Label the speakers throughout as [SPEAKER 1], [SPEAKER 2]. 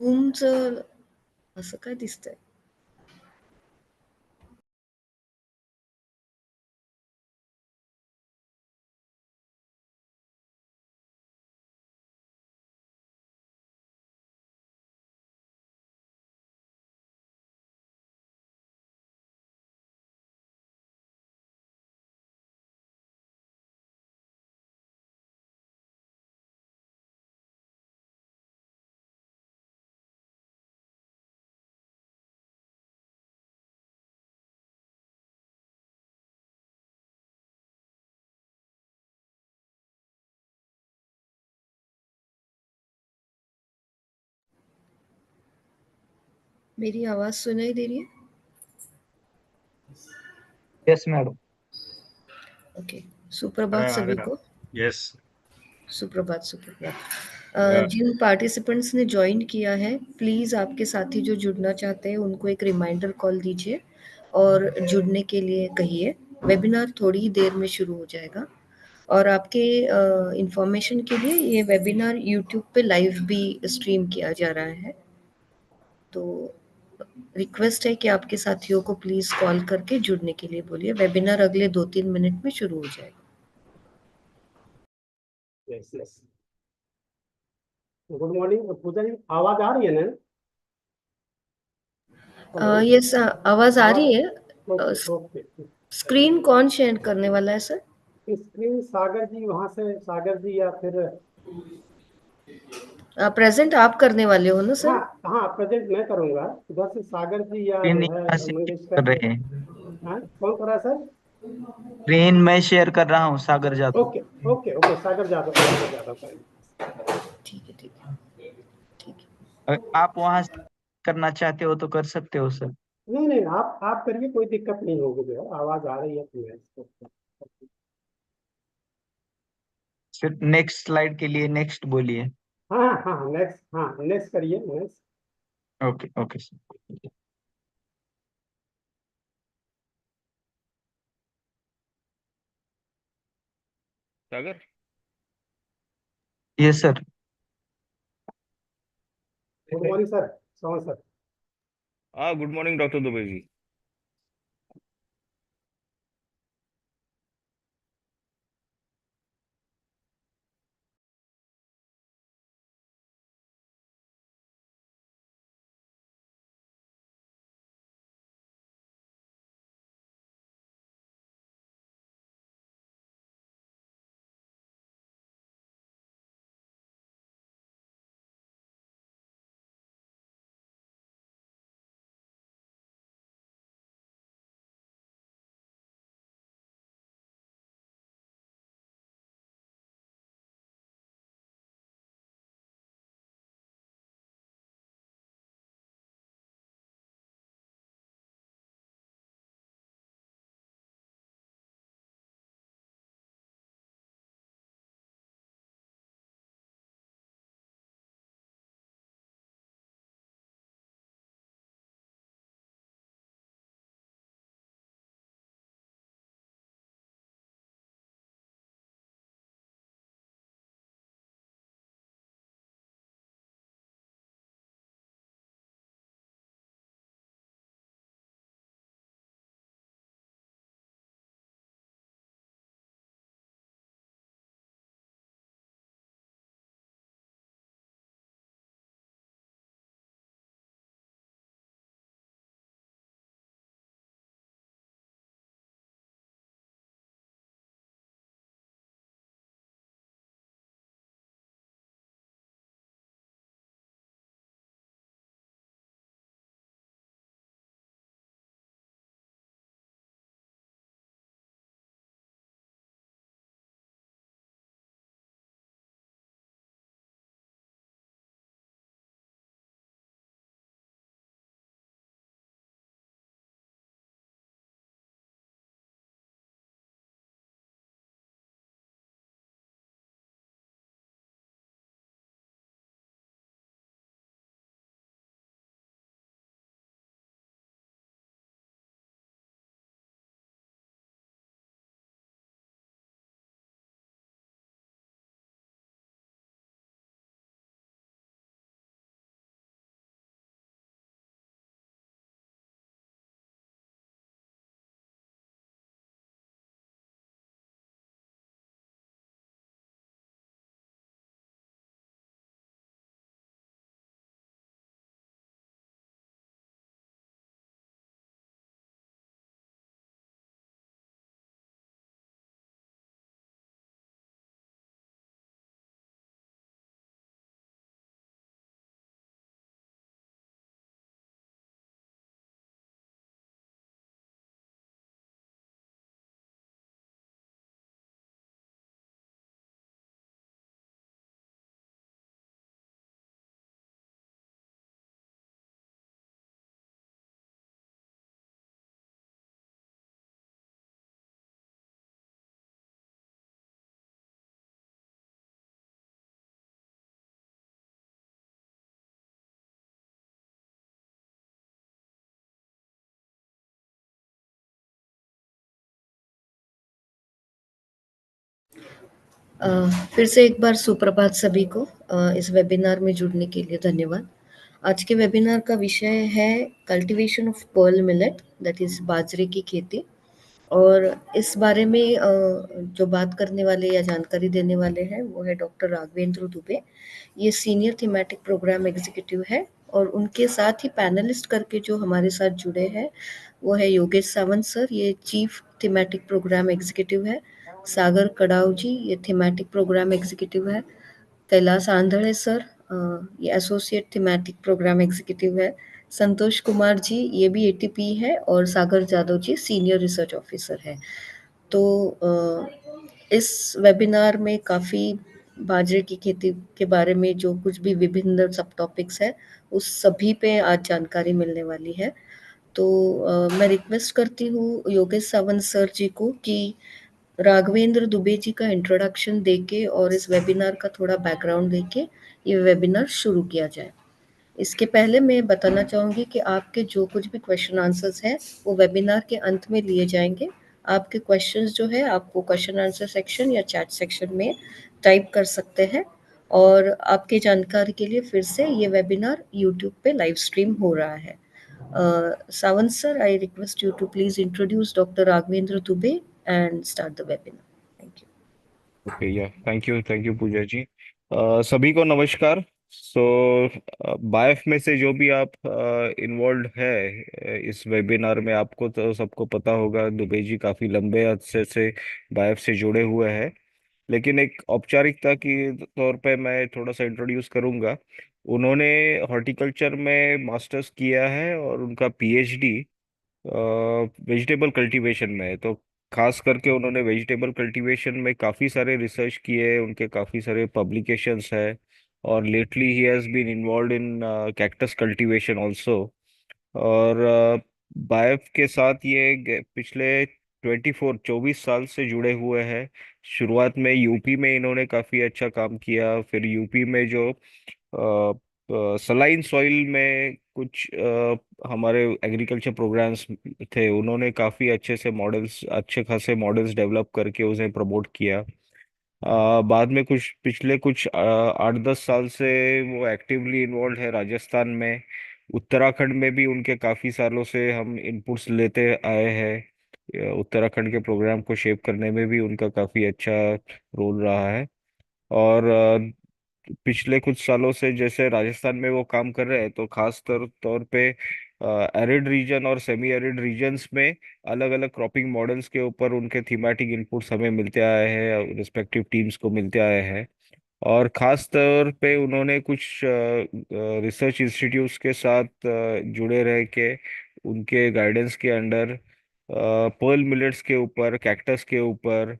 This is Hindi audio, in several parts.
[SPEAKER 1] रूमचं असं काय दिसतंय? मेरी आवाज सुनाई दे रही है?
[SPEAKER 2] Yes madam.
[SPEAKER 1] ओके, सुप्रभात सभी को।
[SPEAKER 3] यस
[SPEAKER 1] सुप्रभात सुप्रभात। जिन पार्टिसिपेंट्स ने ज्वाइन किया है, प्लीज़ आपके साथी जो जुड़ना चाहते हैं उनको एक रिमाइंडर कॉल दीजिए और जुड़ने के लिए कहिए। वेबिनार थोड़ी ही देर में शुरू हो जाएगा और आपके इंफॉर्मेशन के लिए ये वेबिनार यूट्यूब पे लाइव भी स्ट्रीम किया जा रहा है। तो रिक्वेस्ट है कि आपके साथियों को प्लीज़ कॉल करके जुड़ने के लिए बोलिए। वेबिनार अगले 2-3 मिनट में शुरू हो जाएगा।
[SPEAKER 4] Yes yes. गुड मॉर्निंग पूजा जी, आवाज आ रही है ना?
[SPEAKER 1] यस, आवाज़ आ रही है।
[SPEAKER 4] Okay okay.
[SPEAKER 1] स्क्रीन कौन शेयर करने वाला है सर?
[SPEAKER 4] स्क्रीन सागर जी, वहां से सागर जी या फिर
[SPEAKER 1] प्रेजेंट आप करने वाले हो ना सर?
[SPEAKER 4] हाँ हाँ, प्रेजेंट मैं करूंगा। उधर से सागर जी या
[SPEAKER 2] स्क्रीन
[SPEAKER 4] जो है
[SPEAKER 2] यहाँ से
[SPEAKER 4] मंगेश
[SPEAKER 2] कर रहे हैं।
[SPEAKER 4] हाँ, कौन कर रहा है सर?
[SPEAKER 2] स्क्रीन मैं शेयर कर रहा हूँ, सागर जादव।
[SPEAKER 4] ओके ओके ओके, सागर जादव करेंगे।
[SPEAKER 1] ठीक है ठीक है ठीक है।
[SPEAKER 2] अगर आप वहां से करना चाहते हो तो कर सकते हो सर।
[SPEAKER 4] नहीं नहीं, आप करिए, कोई दिक्कत नहीं होगी। जो है आवाज आ रही है तो है इसको।
[SPEAKER 2] फिर नेक्स्ट स्लाइड के लिए नेक्स्ट बोलिए।
[SPEAKER 4] हाँ हाँ हाँ, नेक्स्ट, हाँ नेक्स्ट करिए, next.
[SPEAKER 2] Okay okay sir.
[SPEAKER 3] Sagar.
[SPEAKER 2] Yes sir.
[SPEAKER 4] Good morning sir, Shravan sir.
[SPEAKER 3] हाँ, good morning doctor Dubey ji.
[SPEAKER 1] अ, फिर से एक बार सुप्रभात सभी को। इस वेबिनार में जुड़ने के लिए धन्यवाद। आज के वेबिनार का विषय है cultivation of pearl millet, that is बाजरे की खेती। और इस बारे में जो बात करने वाले या जानकारी देने वाले हैं वो है डॉक्टर राघवेंद्र दुबे। ये सीनियर थीमेटिक प्रोग्राम एग्जीक्यूटिव है। और उनके साथ ही पैनलिस्ट करके जो हमारे साथ जुड़े हैं वो है योगेश सावंत सर, ये चीफ थीमेटिक प्रोग्राम एग्जीक्यूटिव है। सागर कड़ाव जी, ये थीमेटिक प्रोग्राम एग्जीक्यूटिव है। कैलाश आंधळे सर, ये एसोसिएट थीमेटिक प्रोग्राम एग्जीक्यूटिव है। संतोष कुमार जी, ये भी एटीपी है। और सागर जादव जी सीनियर रिसर्च ऑफिसर है। तो इस वेबिनार में काफ़ी बाजरे की खेती के बारे में जो कुछ भी विभिन्न सब टॉपिक्स है उस सभी पे आज जानकारी मिलने वाली है। तो मैं रिक्वेस्ट करती हूँ योगेश सावंत सर जी को कि राघवेंद्र दुबे जी का इंट्रोडक्शन देके और इस वेबिनार का थोड़ा बैकग्राउंड देके ये वेबिनार शुरू किया जाए। इसके पहले मैं बताना चाहूँगी कि आपके जो कुछ भी क्वेश्चन आंसर्स हैं वो वेबिनार के अंत में लिए जाएंगे। आपके क्वेश्चंस जो है आपको क्वेश्चन आंसर सेक्शन या चैट सेक्शन में टाइप कर सकते हैं। और आपकी जानकारी के लिए फिर से ये वेबिनार यूट्यूब पे लाइव स्ट्रीम हो रहा है। Sawant sir, I request you to please introduce Dr. Raghavendra Dubey and start the webinar. Thank you.
[SPEAKER 3] Okay, या थैंक यू पूजा जी। सभी को नमस्कार। सो बायोफ में से जो भी आप इन्वॉल्व है इस वेबिनार में, आपको तो सबको पता होगा दुबे जी काफी लंबे अरसे से बायोफ से जुड़े हुए हैं। लेकिन एक औपचारिकता के तौर पे मैं थोड़ा सा इंट्रोड्यूस करूंगा। उन्होंने हॉर्टिकल्चर में मास्टर्स किया है और उनका पीएचडी वेजिटेबल कल्टीवेशन में है। तो खास करके उन्होंने वेजिटेबल कल्टीवेशन में काफ़ी सारे रिसर्च किए, उनके काफ़ी सारे पब्लिकेशंस है। और लेटली ही has been involved in cactus cultivation also. और बायोफ के साथ ये पिछले 24 साल से जुड़े हुए हैं। शुरुआत में यूपी में इन्होंने काफ़ी अच्छा काम किया। फिर यूपी में जो सलाइन सॉइल में कुछ हमारे एग्रीकल्चर प्रोग्राम्स थे, उन्होंने काफ़ी अच्छे से मॉडल्स, अच्छे खासे मॉडल्स डेवलप करके उसे प्रमोट किया। बाद में कुछ पिछले कुछ 8-10 साल से वो एक्टिवली इन्वॉल्व है राजस्थान में। उत्तराखंड में भी उनके काफ़ी सालों से हम इनपुट्स लेते आए हैं। उत्तराखंड के प्रोग्राम को शेप करने में भी उनका काफ़ी अच्छा रोल रहा है। और पिछले कुछ सालों से जैसे राजस्थान में वो काम कर रहे हैं, तो खास तौर पे एरिड रीजन और सेमी एरिड रीजन्स में अलग अलग क्रॉपिंग मॉडल्स के ऊपर उनके थीमेटिक इनपुट्स हमें मिलते आए हैं, रिस्पेक्टिव टीम्स को मिलते आए हैं। और खास तौर पे उन्होंने कुछ रिसर्च इंस्टीट्यूट्स के साथ जुड़े रह के उनके गाइडेंस के अंडर पर्ल मिलेट्स के ऊपर, कैक्टस के ऊपर,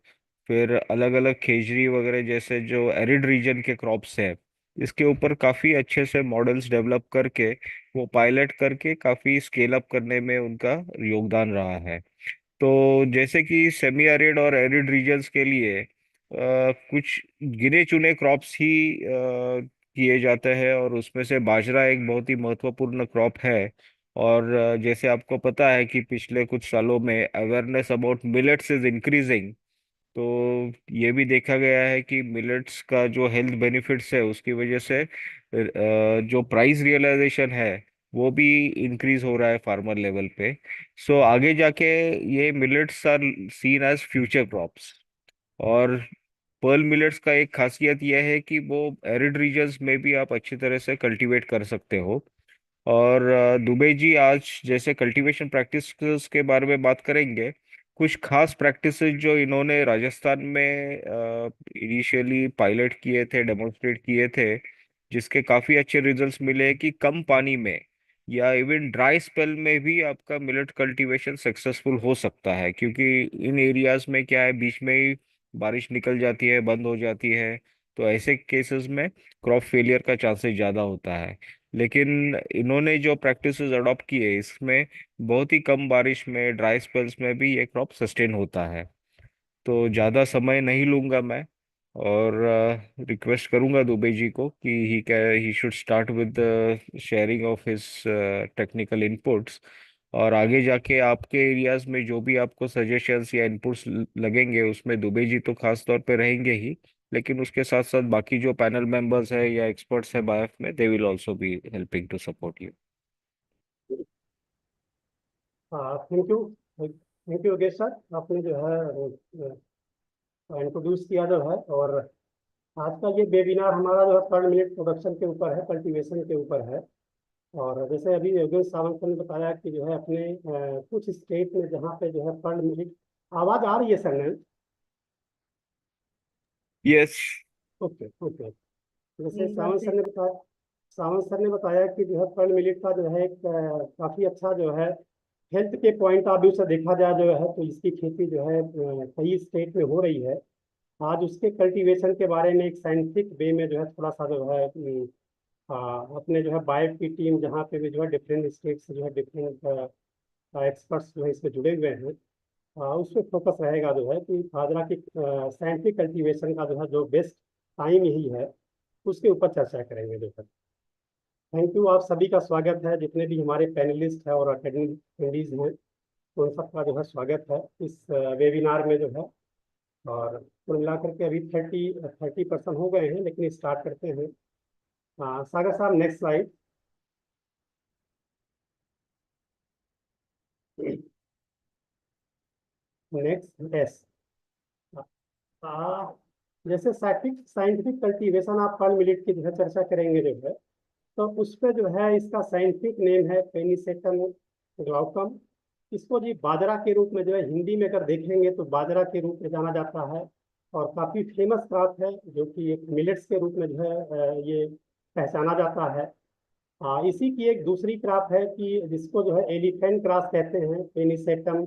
[SPEAKER 3] फिर अलग अलग खेजरी वगैरह जैसे जो एरिड रीजन के क्रॉप्स हैं, इसके ऊपर काफ़ी अच्छे से मॉडल्स डेवलप करके वो पायलट करके काफ़ी स्केल अप करने में उनका योगदान रहा है। तो जैसे कि सेमी एरिड और एरिड रीजन्स के लिए कुछ गिने चुने क्रॉप्स ही किए जाते हैं, और उसमें से बाजरा एक बहुत ही महत्वपूर्ण क्रॉप है। और जैसे आपको पता है कि पिछले कुछ सालों में awareness about millets is increasing. तो ये भी देखा गया है कि मिलेट्स का जो हेल्थ बेनिफिट्स है उसकी वजह से जो प्राइस रियलाइजेशन है वो भी इंक्रीज हो रहा है फार्मर लेवल पे। सो आगे जाके ये millets are seen as future crops. और पर्ल मिलेट्स का एक खासियत यह है कि वो एरिड रीजन्स में भी आप अच्छी तरह से कल्टीवेट कर सकते हो। और दुबे जी आज जैसे कल्टीवेशन प्रैक्टिसेस के बारे में बात करेंगे। कुछ खास प्रैक्टिसेस जो इन्होंने राजस्थान में इनिशियली पायलट किए थे, डेमोन्स्ट्रेट किए थे, जिसके काफ़ी अच्छे रिजल्ट्स मिले कि कम पानी में या इवन ड्राई स्पेल में भी आपका मिलेट कल्टीवेशन सक्सेसफुल हो सकता है। क्योंकि इन एरियाज में क्या है, बीच में ही बारिश निकल जाती है, बंद हो जाती है, तो ऐसे केसेस में क्रॉप फेलियर का चांसेस ज़्यादा होता है। लेकिन इन्होंने जो प्रैक्टिसेस अडॉप्ट किए, इसमें बहुत ही कम बारिश में, ड्राई स्पेल्स में भी ये क्रॉप सस्टेन होता है। तो ज़्यादा समय नहीं लूंगा मैं, और रिक्वेस्ट करूंगा दुबे जी को कि he should start with sharing of his technical inputs. और आगे जाके आपके एरियाज में जो भी आपको सजेशंस या इनपुट्स लगेंगे, उसमें दुबे जी तो खास तौर पे रहेंगे ही, लेकिन उसके साथ साथ बाकी जो पैनल मेंबर्स है या एक्सपर्ट्स है बायोफ में, they will also be helping to support you.
[SPEAKER 4] Thank you, thank you Yogesh sir, आपने जो है इंट्रोड्यूस किया जो है। और आज का ये वेबिनार हमारा जो है पर्ल मिलेट प्रोडक्शन के ऊपर है, कल्टीवेशन के ऊपर है। और जैसे अभी योगेश सावंत सर ने बताया कि जो है अपने कुछ स्टेट में जहाँ पे जो है पर्ल मिलेट, आवाज आ रही है सर ने?
[SPEAKER 3] यस।
[SPEAKER 4] Okay okay. जैसे सावंत सर ने बताया कि जो है पर्ल मिलेट का जो है एक काफी अच्छा जो है हेल्थ के पॉइंट ऑफ व्यू से देखा जाए जो है, तो इसकी खेती जो है कई स्टेट में हो रही है। आज उसके कल्टीवेशन के बारे में एक साइंटिफिक वे में जो है थोड़ा सा जो है अपने जो है बायो की टीम जहाँ पे भी जो है डिफरेंट स्टेट से जो है डिफरेंट एक्सपर्ट्स जो है इसमें जुड़े हुए हैं, उस पर फोकस रहेगा जो है कि बाजरा की साइंटिफिक कल्टीवेशन का जो है जो बेस्ट टाइम यही है, उसके ऊपर चर्चा करेंगे जो है। थैंक यू, आप सभी का स्वागत है, जितने भी हमारे पैनलिस्ट हैं और अटेंडीज हैं उन सबका जो है स्वागत है इस वेबिनार में जो है। और कुल मिलाकर के अभी 30% हो गए हैं, लेकिन स्टार्ट करते हैं। सागर साहब नेक्स्ट स्लाइड। Next yes. जैसे scientific cultivation of pearl millet की जो है चर्चा करेंगे जो है, तो उस पर जो है इसका साइंटिफिक नेम है पेनिसेटम ग्लाउकम। इसको जी बाजरा के रूप में जो है हिंदी में अगर देखेंगे तो बाजरा के रूप में जाना जाता है, और काफ़ी फेमस क्रॉप है जो कि एक मिलेट्स के रूप में जो है ये पहचाना जाता है। इसी की एक दूसरी क्रॉप है कि जिसको जो है एलिफेंट ग्रास कहते हैं, पेनिसेटम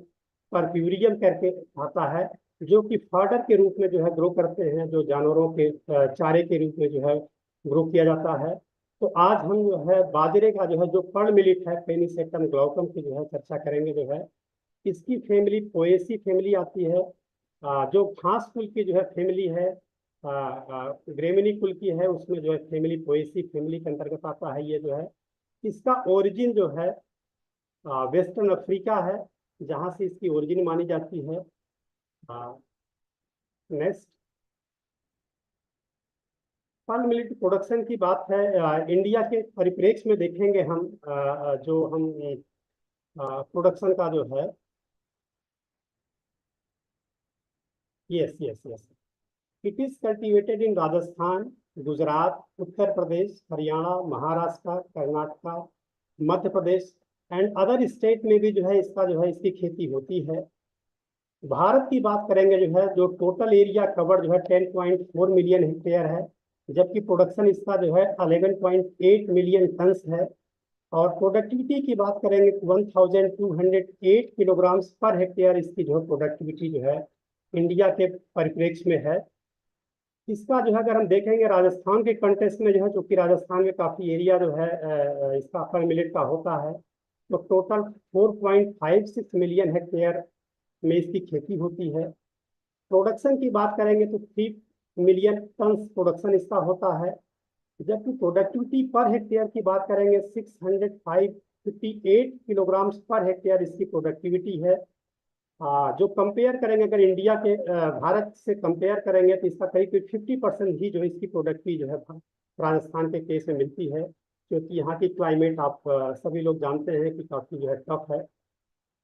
[SPEAKER 4] परप्यूरियम करके आता है, जो कि फॉडर के रूप में जो है ग्रो करते हैं, जो जानवरों के चारे के रूप में जो है ग्रो किया जाता है। तो आज हम जो है बाजरे का जो है जो पर्ल मिलेट है पेनिसेटम ग्लाउकम की जो है चर्चा करेंगे जो है। इसकी फैमिली पोएसी फैमिली आती है, जो घास कुल की जो है फैमिली है, ग्रेमिनी कुल की है, उसमें जो है फैमिली पोएसी फैमिली के अंतर्गत आता है ये जो है। इसका ओरिजिन जो है वेस्टर्न अफ्रीका है, जहाँ से इसकी ओरिजिन मानी जाती है। नेक्स्ट, पर्ल मिलेट प्रोडक्शन की बात है, इंडिया के परिप्रेक्ष्य में देखेंगे हम, जो हम प्रोडक्शन का जो है, yes yes yes, it is cultivated in Rajasthan, Gujarat, Uttar Pradesh, Haryana, Maharashtra, Karnataka, Madhya Pradesh and other state में भी जो है इसका जो है इसकी खेती होती है। भारत की बात करेंगे जो है, जो टोटल एरिया कवर जो है 10.4 मिलियन हेक्टेयर है, जबकि प्रोडक्शन इसका जो है 11.8 मिलियन टन्स है। और प्रोडक्टिविटी की बात करेंगे तो 1208 किलोग्राम पर हेक्टेयर इसकी जो है प्रोडक्टिविटी जो है इंडिया के परिप्रेक्ष्य में है। इसका जो है अगर हम देखेंगे राजस्थान के कंटेक्स्ट में जो है, चूंकि राजस्थान में काफ़ी एरिया जो है इसका पर्ल मिलेट का होता है, तो टोटल 4.56 मिलियन हेक्टेयर में इसकी खेती होती है। प्रोडक्शन की बात करेंगे तो 3 मिलियन टन प्रोडक्शन इसका होता है, जबकि प्रोडक्टिविटी पर हेक्टेयर की बात करेंगे 658 किलोग्राम पर हेक्टेयर इसकी प्रोडक्टिविटी है। जो कंपेयर करेंगे अगर इंडिया के भारत से कंपेयर करेंगे तो इसका करीब 50% ही जो इसकी प्रोडक्टिविटी जो है राजस्थान के केस में मिलती है, क्योंकि यहाँ की क्लाइमेट आप सभी लोग जानते हैं कि काफ़ी जो है टफ है।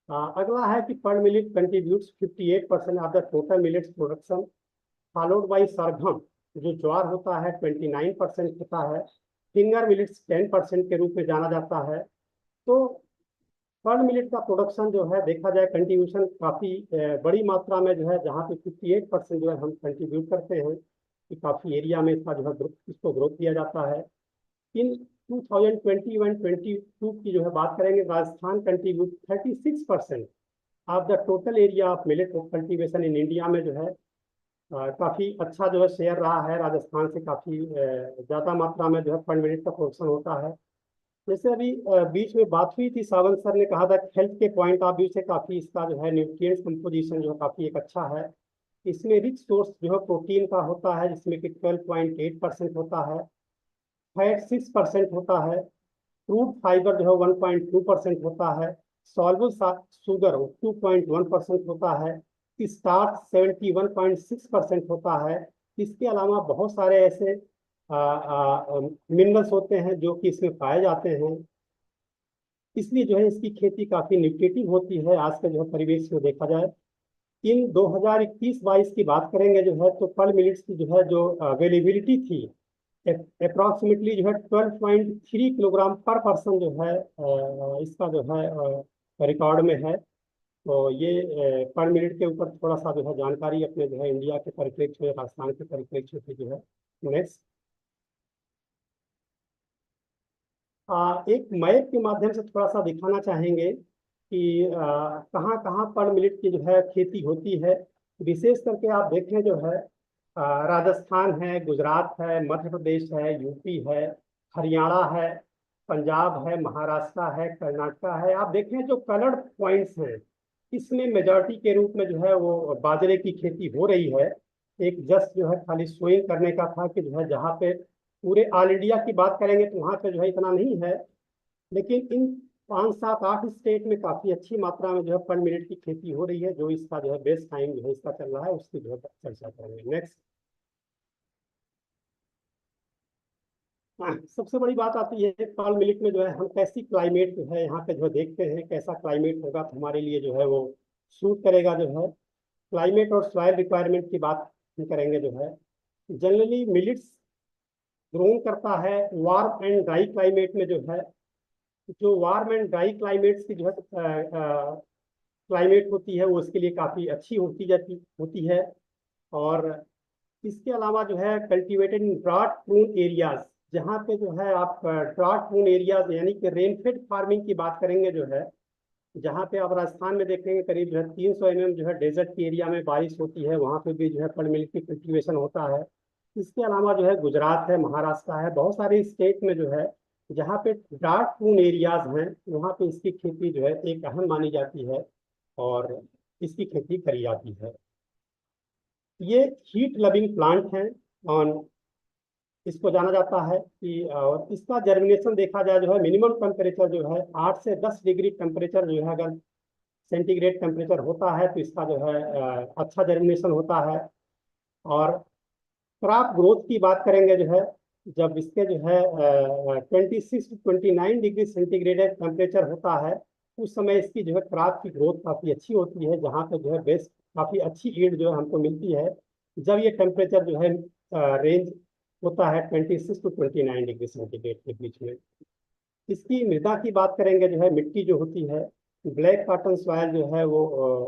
[SPEAKER 4] अगला है कि pearl millet contributes 58% of the total millets production, followed by sorghum जो ज्वार होता है 29% होता है, फिंगर मिलेट्स 10% के रूप में जाना जाता है। तो पर्ल मिलेट का प्रोडक्शन जो है देखा जाए कंट्रीब्यूशन काफ़ी बड़ी मात्रा में जो है, जहाँ पे 58% जो है हम कंट्रीब्यूट करते हैं कि काफ़ी एरिया में इसका जो है इसको ग्रो किया जाता है। इन 2021-22 की जो है बात करेंगे, Rajasthan contribute 36% of the total area of millet cultivation in India में जो है काफ़ी अच्छा जो है शेयर रहा है। राजस्थान से काफ़ी ज़्यादा मात्रा में जो है पर्ल मिलेट का प्रोडक्शन होता है। जैसे अभी बीच में बात हुई थी, सावंत सर ने कहा था हेल्थ के पॉइंट ऑफ व्यू से काफ़ी इसका जो है न्यूट्रिएंट्स कंपोजिशन जो है काफ़ी एक अच्छा है। इसमें रिच सोर्स जो है प्रोटीन का होता है, जिसमें कि 12.8% होता है, फैट 6% होता है, फ्रूट फाइबर जो है 1.2% होता है, सॉल्युबल शुगर 2.1% होता है, स्टार्च 71.6% होता है, इसके अलावा बहुत सारे ऐसे मिनरल्स होते हैं जो कि इसमें पाए जाते हैं, इसलिए जो है इसकी खेती काफी न्यूट्रिटिव होती है आज के जो है परिवेश में देखा जाए। इन 2021-22 की बात करेंगे जो है, तो पर्ल मिलेट्स की जो है जो अवेलेबिलिटी थी अप्रॉक्सीमेटली जो है 12.3 किलोग्राम पर पर्सन जो है इसका जो है रिकॉर्ड में है। तो ये पर मिनट के ऊपर थोड़ा सा जो है जानकारी अपने जो है इंडिया के परिप्रेक्ष्य में, राजस्थान के परिप्रेक्ष्य में जो है। नेक्स्ट, एक मैप के माध्यम से थोड़ा सा दिखाना चाहेंगे कि कहाँ कहाँ पर मिनट की जो है खेती होती है। विशेष करके आप देखें जो है राजस्थान है, गुजरात है, मध्य प्रदेश है, यूपी है, हरियाणा है, पंजाब है, महाराष्ट्र है, कर्नाटका है। आप देखें जो कलर्ड पॉइंट्स हैं इसमें मेजॉरिटी के रूप में जो है वो बाजरे की खेती हो रही है। एक जस्ट जो है खाली शोइंग करने का था कि जो है जहाँ पे पूरे ऑल इंडिया की बात करेंगे तो वहाँ पे जो है इतना नहीं है, लेकिन इन 5, 7, 8 स्टेट में काफी अच्छी मात्रा में जो है पर मिनट की खेती हो रही है। जो इसका जो है बेस्ट टाइम जो है इसका चल रहा है उसकी जो है चर्चा करेंगे। नेक्स्ट, सबसे बड़ी बात आती है पर्ल मिलेट में जो है हम कैसी क्लाइमेट जो है यहाँ पे जो है देखते हैं, कैसा क्लाइमेट होगा तो हमारे लिए जो है वो सूट करेगा जो है। क्लाइमेट और सॉइल रिक्वायरमेंट की बात हम करेंगे जो है। जनरली मिलेट्स ग्रोन करता है वार्म एंड ड्राई क्लाइमेट में जो है। जो वार्म एंड ड्राई क्लाइमेट्स की जो है क्लाइमेट होती है वो उसके लिए काफ़ी अच्छी होती है। और इसके अलावा जो है कल्टीवेटेड इन ड्राट प्रून एरियाज, जहाँ पे जो है आप ड्राट प्रून एरियाज यानी कि रेनफेड फार्मिंग की बात करेंगे जो है, जहाँ पे आप राजस्थान में देखेंगे करीब जो है 300 mm जो है डेजर्ट की एरिया में बारिश होती है, वहाँ पे भी जो है पर्ल मिलेट की कल्टीवेशन होता है। इसके अलावा जो है गुजरात है, महाराष्ट्र है, बहुत सारे स्टेट में जो है जहाँ पे ड्राट प्रून एरियाज हैं वहाँ पे इसकी खेती जो है एक अहम मानी जाती है और इसकी खेती करी जाती है। ये हीट लविंग प्लांट है और इसको जाना जाता है कि और इसका जर्मिनेशन देखा जाए जो है मिनिमम टेम्परेचर जो है 8 से 10 डिग्री टेम्परेचर जो है अगर सेंटीग्रेड टेम्परेचर होता है तो इसका जो है अच्छा जर्मिनेशन होता है। और क्रॉप ग्रोथ की बात करेंगे जो है, जब इसके जो है 26 to 29 डिग्री सेंटीग्रेड टेम्परेचर होता है उस समय इसकी जो है क्रॉप की ग्रोथ काफ़ी अच्छी होती है, जहाँ पे जो है बेस्ट काफ़ी अच्छी ईल्ड जो है हमको मिलती है जब ये टेम्परेचर जो है रेंज होता है 26 to 29 डिग्री सेंटीग्रेड के बीच में। इसकी मृदा की बात करेंगे जो है, मिट्टी जो होती है ब्लैक कॉटन सॉयल जो है वो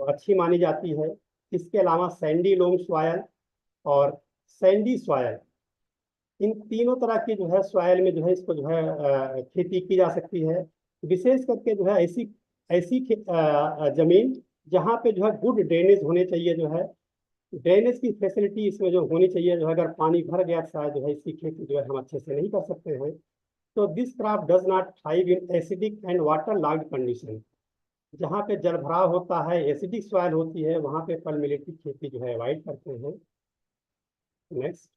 [SPEAKER 4] अच्छी मानी जाती है। इसके अलावा सैंडी लोम सॉयल और सैंडी सॉयल, इन तीनों तरह की जो है सॉयल में जो है इसको जो है खेती की जा सकती है। विशेष करके जो है ऐसी ऐसी जमीन जहाँ पे जो है गुड ड्रेनेज होने चाहिए जो है, ड्रेनेज की फैसिलिटी इसमें जो होनी चाहिए जो है, अगर पानी भर गया शायद जो है इसकी खेती जो है हम अच्छे से नहीं कर सकते हैं। तो this crop does not thrive in acidic and water logged condition, जहाँ पे जल भराव होता है, एसिडिक सॉइल होती है, वहाँ पे पर्ल मिलेट की खेती जो है अवॉइड करते हैं। नेक्स्ट,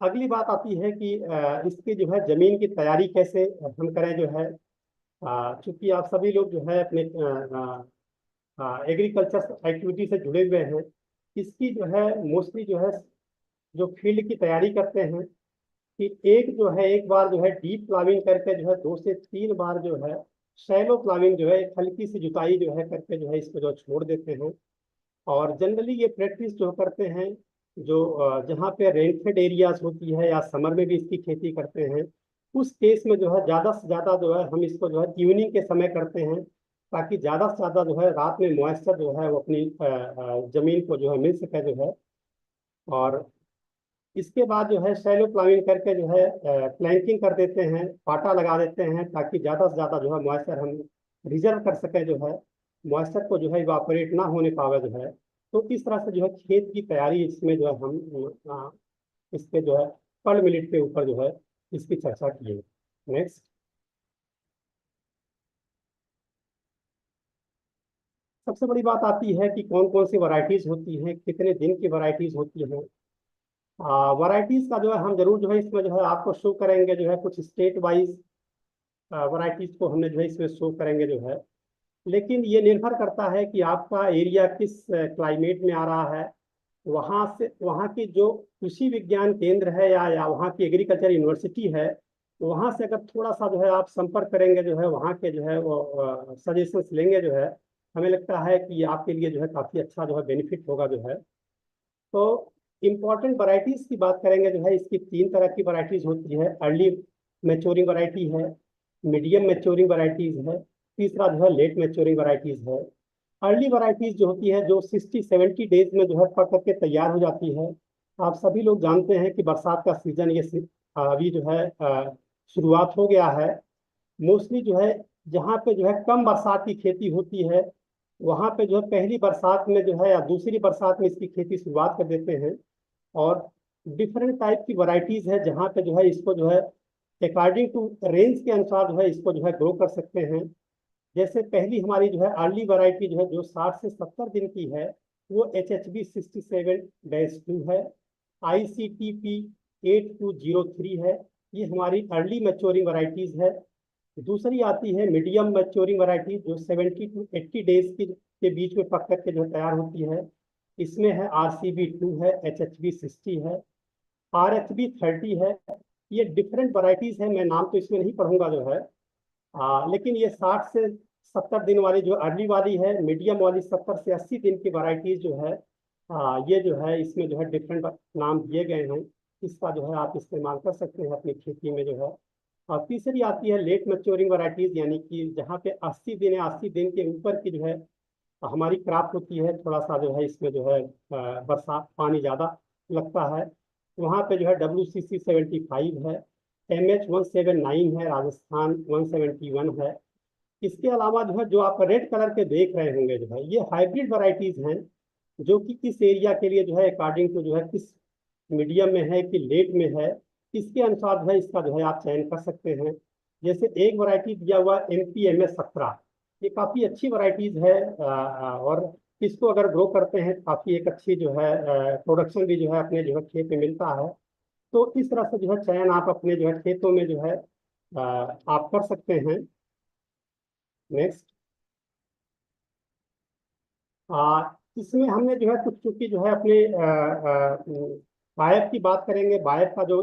[SPEAKER 4] अगली बात आती है कि इसकी जो है जमीन की तैयारी कैसे हम करें जो है। चूंकि आप सभी लोग जो है अपने एग्रीकल्चर एक्टिविटी से जुड़े हुए हैं, इसकी जो है मोस्टली जो है जो फील्ड की तैयारी करते हैं कि एक बार जो है डीप प्लाविंग करके जो है 2 से 3 बार जो है शैलो प्लाविंग जो है एक हल्की सी जुताई जो है करके जो है इसको जो छोड़ देते हैं। और जनरली ये प्रैक्टिस जो करते हैं जो जहाँ पे रेनफेड एरियाज होती है या समर में भी इसकी खेती करते हैं, उस केस में जो है ज़्यादा से ज़्यादा जो है हम इसको जो है इवनिंग के समय करते हैं ताकि ज़्यादा से ज़्यादा जो है रात में मॉइस्चर जो है वो अपनी ज़मीन को जो है मिल सके जो है। और इसके बाद जो है शैलो प्लाविंग करके जो है प्लैंकिंग कर देते हैं, पाटा लगा देते हैं ताकि ज़्यादा से ज़्यादा जो है मॉइस्चर हम रिजर्व कर सकें जो है, मॉइस्चर को जो है इवापोरेट ना होने पावे जो है। तो इस तरह से जो है खेत की तैयारी इसमें जो है हम इसके जो है पर्ल मिलेट के ऊपर जो है इसकी चर्चा की है। नेक्स्ट, सबसे बड़ी बात आती है कि कौन कौन सी वैरायटीज होती हैं, कितने दिन की वैरायटीज होती हैं। वैरायटीज का जो है हम जरूर जो है इसमें जो है आपको शो करेंगे जो है कुछ स्टेट वाइज वैरायटीज को हमने जो है इसमें शो करेंगे जो है। लेकिन ये निर्भर करता है कि आपका एरिया किस क्लाइमेट में आ रहा है। वहाँ की जो कृषि विज्ञान केंद्र है या वहाँ की एग्रीकल्चर यूनिवर्सिटी है, वहाँ से अगर थोड़ा सा जो है आप संपर्क करेंगे, जो है वहाँ के जो है वो सजेशंस लेंगे, जो है हमें लगता है कि ये आपके लिए जो है काफ़ी अच्छा जो है बेनिफिट होगा जो है। तो इम्पोर्टेंट वैरायटीज की बात करेंगे, जो है इसकी 3 तरह की वैरायटीज होती है। अर्ली मैच्योरिंग वैरायटी है, मीडियम मैच्योरिंग वैरायटीज है, तीसरा जो है लेट मैच्योरिंग वैरायटीज है। अर्ली वैरायटीज जो होती है, जो 60-70 डेज में जो है पक करके तैयार हो जाती है। आप सभी लोग जानते हैं कि बरसात का सीजन अभी जो है शुरुआत हो गया है। मोस्टली जो है जहाँ पे जो है कम बरसात की खेती होती है, वहाँ पे जो है पहली बरसात में जो है या दूसरी बरसात में इसकी खेती शुरुआत कर देते हैं। और डिफरेंट टाइप की वैरायटीज है जहाँ पे जो है इसको जो है अकॉर्डिंग टू रेंज के अनुसार जो है इसको जो है ग्रो कर सकते हैं। जैसे पहली हमारी जो है अर्ली वैरायटी जो है जो 60 से 70 दिन की है, वो HHB 67-2 है। ICTP 8203 है। ये हमारी अर्ली मैच्योरिंग वैरायटीज है। दूसरी आती है मीडियम मैच्योरिंग वैरायटी, जो 70 to 80 डेज के बीच में पक करके जो तैयार होती है। इसमें है RCB 2 है, HHB 60 है, RHB 30 है। ये डिफरेंट वैरायटीज है, मैं नाम तो इसमें नहीं पढ़ूंगा जो है। लेकिन ये 60 से 70 दिन वाली जो अर्ली वाली है, मीडियम वाली 70 से 80 दिन की वैरायटीज जो है, ये जो है इसमें जो है डिफरेंट नाम दिए गए हैं। इसका जो है आप इस्तेमाल कर सकते हैं अपनी खेती में जो है। और तीसरी आती है लेट मैच्योरिंग वैरायटीज, यानी कि जहाँ पे 80 दिन या 80 दिन के ऊपर की जो है हमारी क्रॉप होती है। थोड़ा सा जो है इसमें जो है बरसात पानी ज़्यादा लगता है। वहाँ पे जो है WCC 75 है, MH 179 है, राजस्थान 171 है। इसके अलावा जो है जो आप रेड कलर के देख रहे होंगे, जो है ये हाइब्रिड वैरायटीज हैं, जो कि किस एरिया के लिए जो है अकॉर्डिंग टू जो है किस मीडियम में है कि लेट में है, इसके अनुसार जो है इसका जो है आप चयन कर सकते हैं। जैसे एक वैरायटी दिया हुआ MP MS 17, ये काफ़ी अच्छी वैरायटीज है। और इसको अगर ग्रो करते हैं काफ़ी एक अच्छी जो है प्रोडक्शन भी जो है अपने जो है खेत में मिलता है। तो इस तरह से जो है चयन आप अपने जो है खेतों में जो है आप कर सकते हैं। नेक्स्ट। इसमें हमने जो है कुछ चूंकि जो है अपने बायब की बात करेंगे। बायब का जो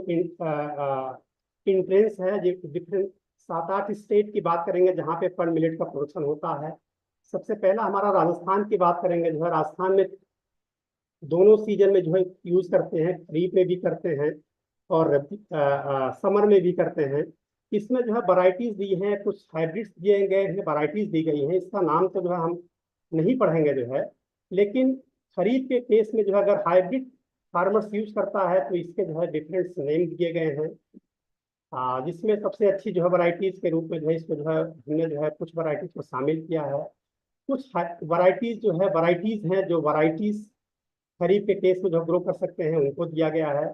[SPEAKER 4] इंट्रेंस है, डिफरेंट 7-8 स्टेट की बात करेंगे जहाँ पे पर मिलेट का प्रोडक्शन होता है। सबसे पहला हमारा राजस्थान की बात करेंगे, जो है राजस्थान में दोनों सीजन में जो है यूज करते हैं, खरीफ में भी करते हैं और समर में भी करते हैं। इसमें जो है वैरायटीज दी हैं, कुछ हाइब्रिड्स दिए गए हैं, वैरायटीज दी गई हैं। इसका नाम तो जो है हम नहीं पढ़ेंगे जो है। लेकिन खरीफ के केस में जो है अगर हाइब्रिड फार्मर्स यूज करता है तो इसके जो है डिफरेंट नेम दिए गए हैं। जिसमें सबसे अच्छी जो है वैरायटीज के रूप में जो है इसको जो है हमने जो है कुछ वैरायटीज को शामिल किया है। कुछ वैरायटीज जो है वैरायटीज हैं जो वैरायटीज खरीफ के केस में जो ग्रो कर सकते हैं उनको दिया गया है।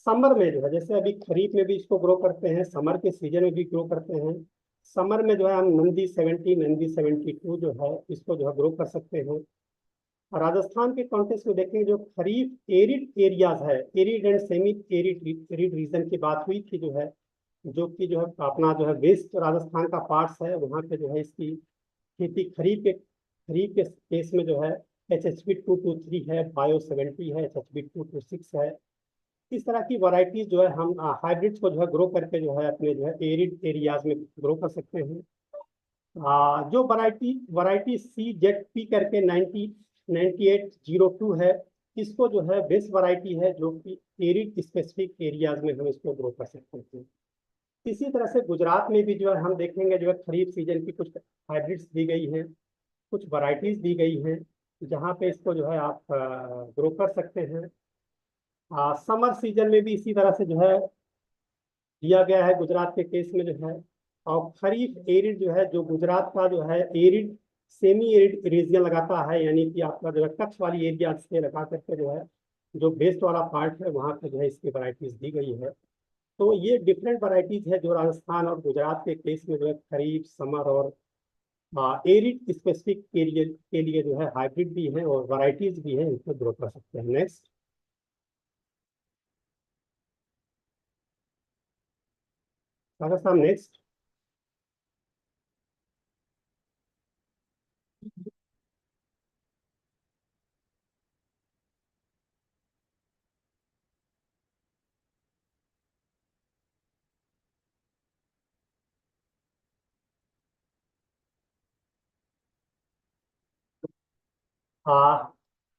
[SPEAKER 4] समर में जो है जैसे अभी खरीफ में भी इसको ग्रो करते हैं, समर के सीजन में भी ग्रो करते हैं। समर में जो है हम नंदी 70, नंदी 72 जो है इसको जो है ग्रो कर सकते हैं। राजस्थान के कॉन्टेक्स्ट में देखेंगे, जो खरीफ एरिड एरियाज है, arid and semi arid arid region की बात हुई थी जो है, जो कि जो है अपना जो है वेस्ट राजस्थान का पार्ट्स है, वहाँ पे जो है इसकी खेती खरीफ के केस में जो है HHB 223 है, Bio 70 है, HHB 226 है। इस तरह की वैरायटीज जो है हम हाइब्रिड्स को जो है ग्रो करके जो है अपने जो है एरिड एरियाज में ग्रो कर सकते हैं। जो वैरायटी वैरायटी CZP करके 9802 है, इसको जो है बेस्ट वैरायटी है जो कि एरिड स्पेसिफिक एरियाज में हम इसको ग्रो कर सकते हैं। इसी तरह से गुजरात में भी जो है हम देखेंगे जो है खरीफ सीजन की कुछ हाइब्रिड्स दी गई हैं, कुछ वैरायटीज दी गई हैं जहाँ पे इसको जो है आप ग्रो कर सकते हैं। समर सीजन में भी इसी तरह से जो है दिया गया है गुजरात के केस में जो है। और खरीफ एरिड जो है, जो गुजरात का जो है एरिड सेमी एरिड रीजन लगाता है, यानी कि आपका जो है कच्छ वाली एरिया से लगा करके जो है जो वेस्ट वाला पार्ट है वहाँ पे जो है इसकी वैरायटीज दी गई है। तो ये डिफरेंट वैरायटीज है जो राजस्थान और गुजरात के केस में जो है खरीफ, समर और एरिड स्पेसिफिक के लिए जो है हाइब्रिड भी है और वैरायटीज भी है, इसको ग्रो कर सकते हैं। नेक्स्ट। सागर साहब नेक्स्ट।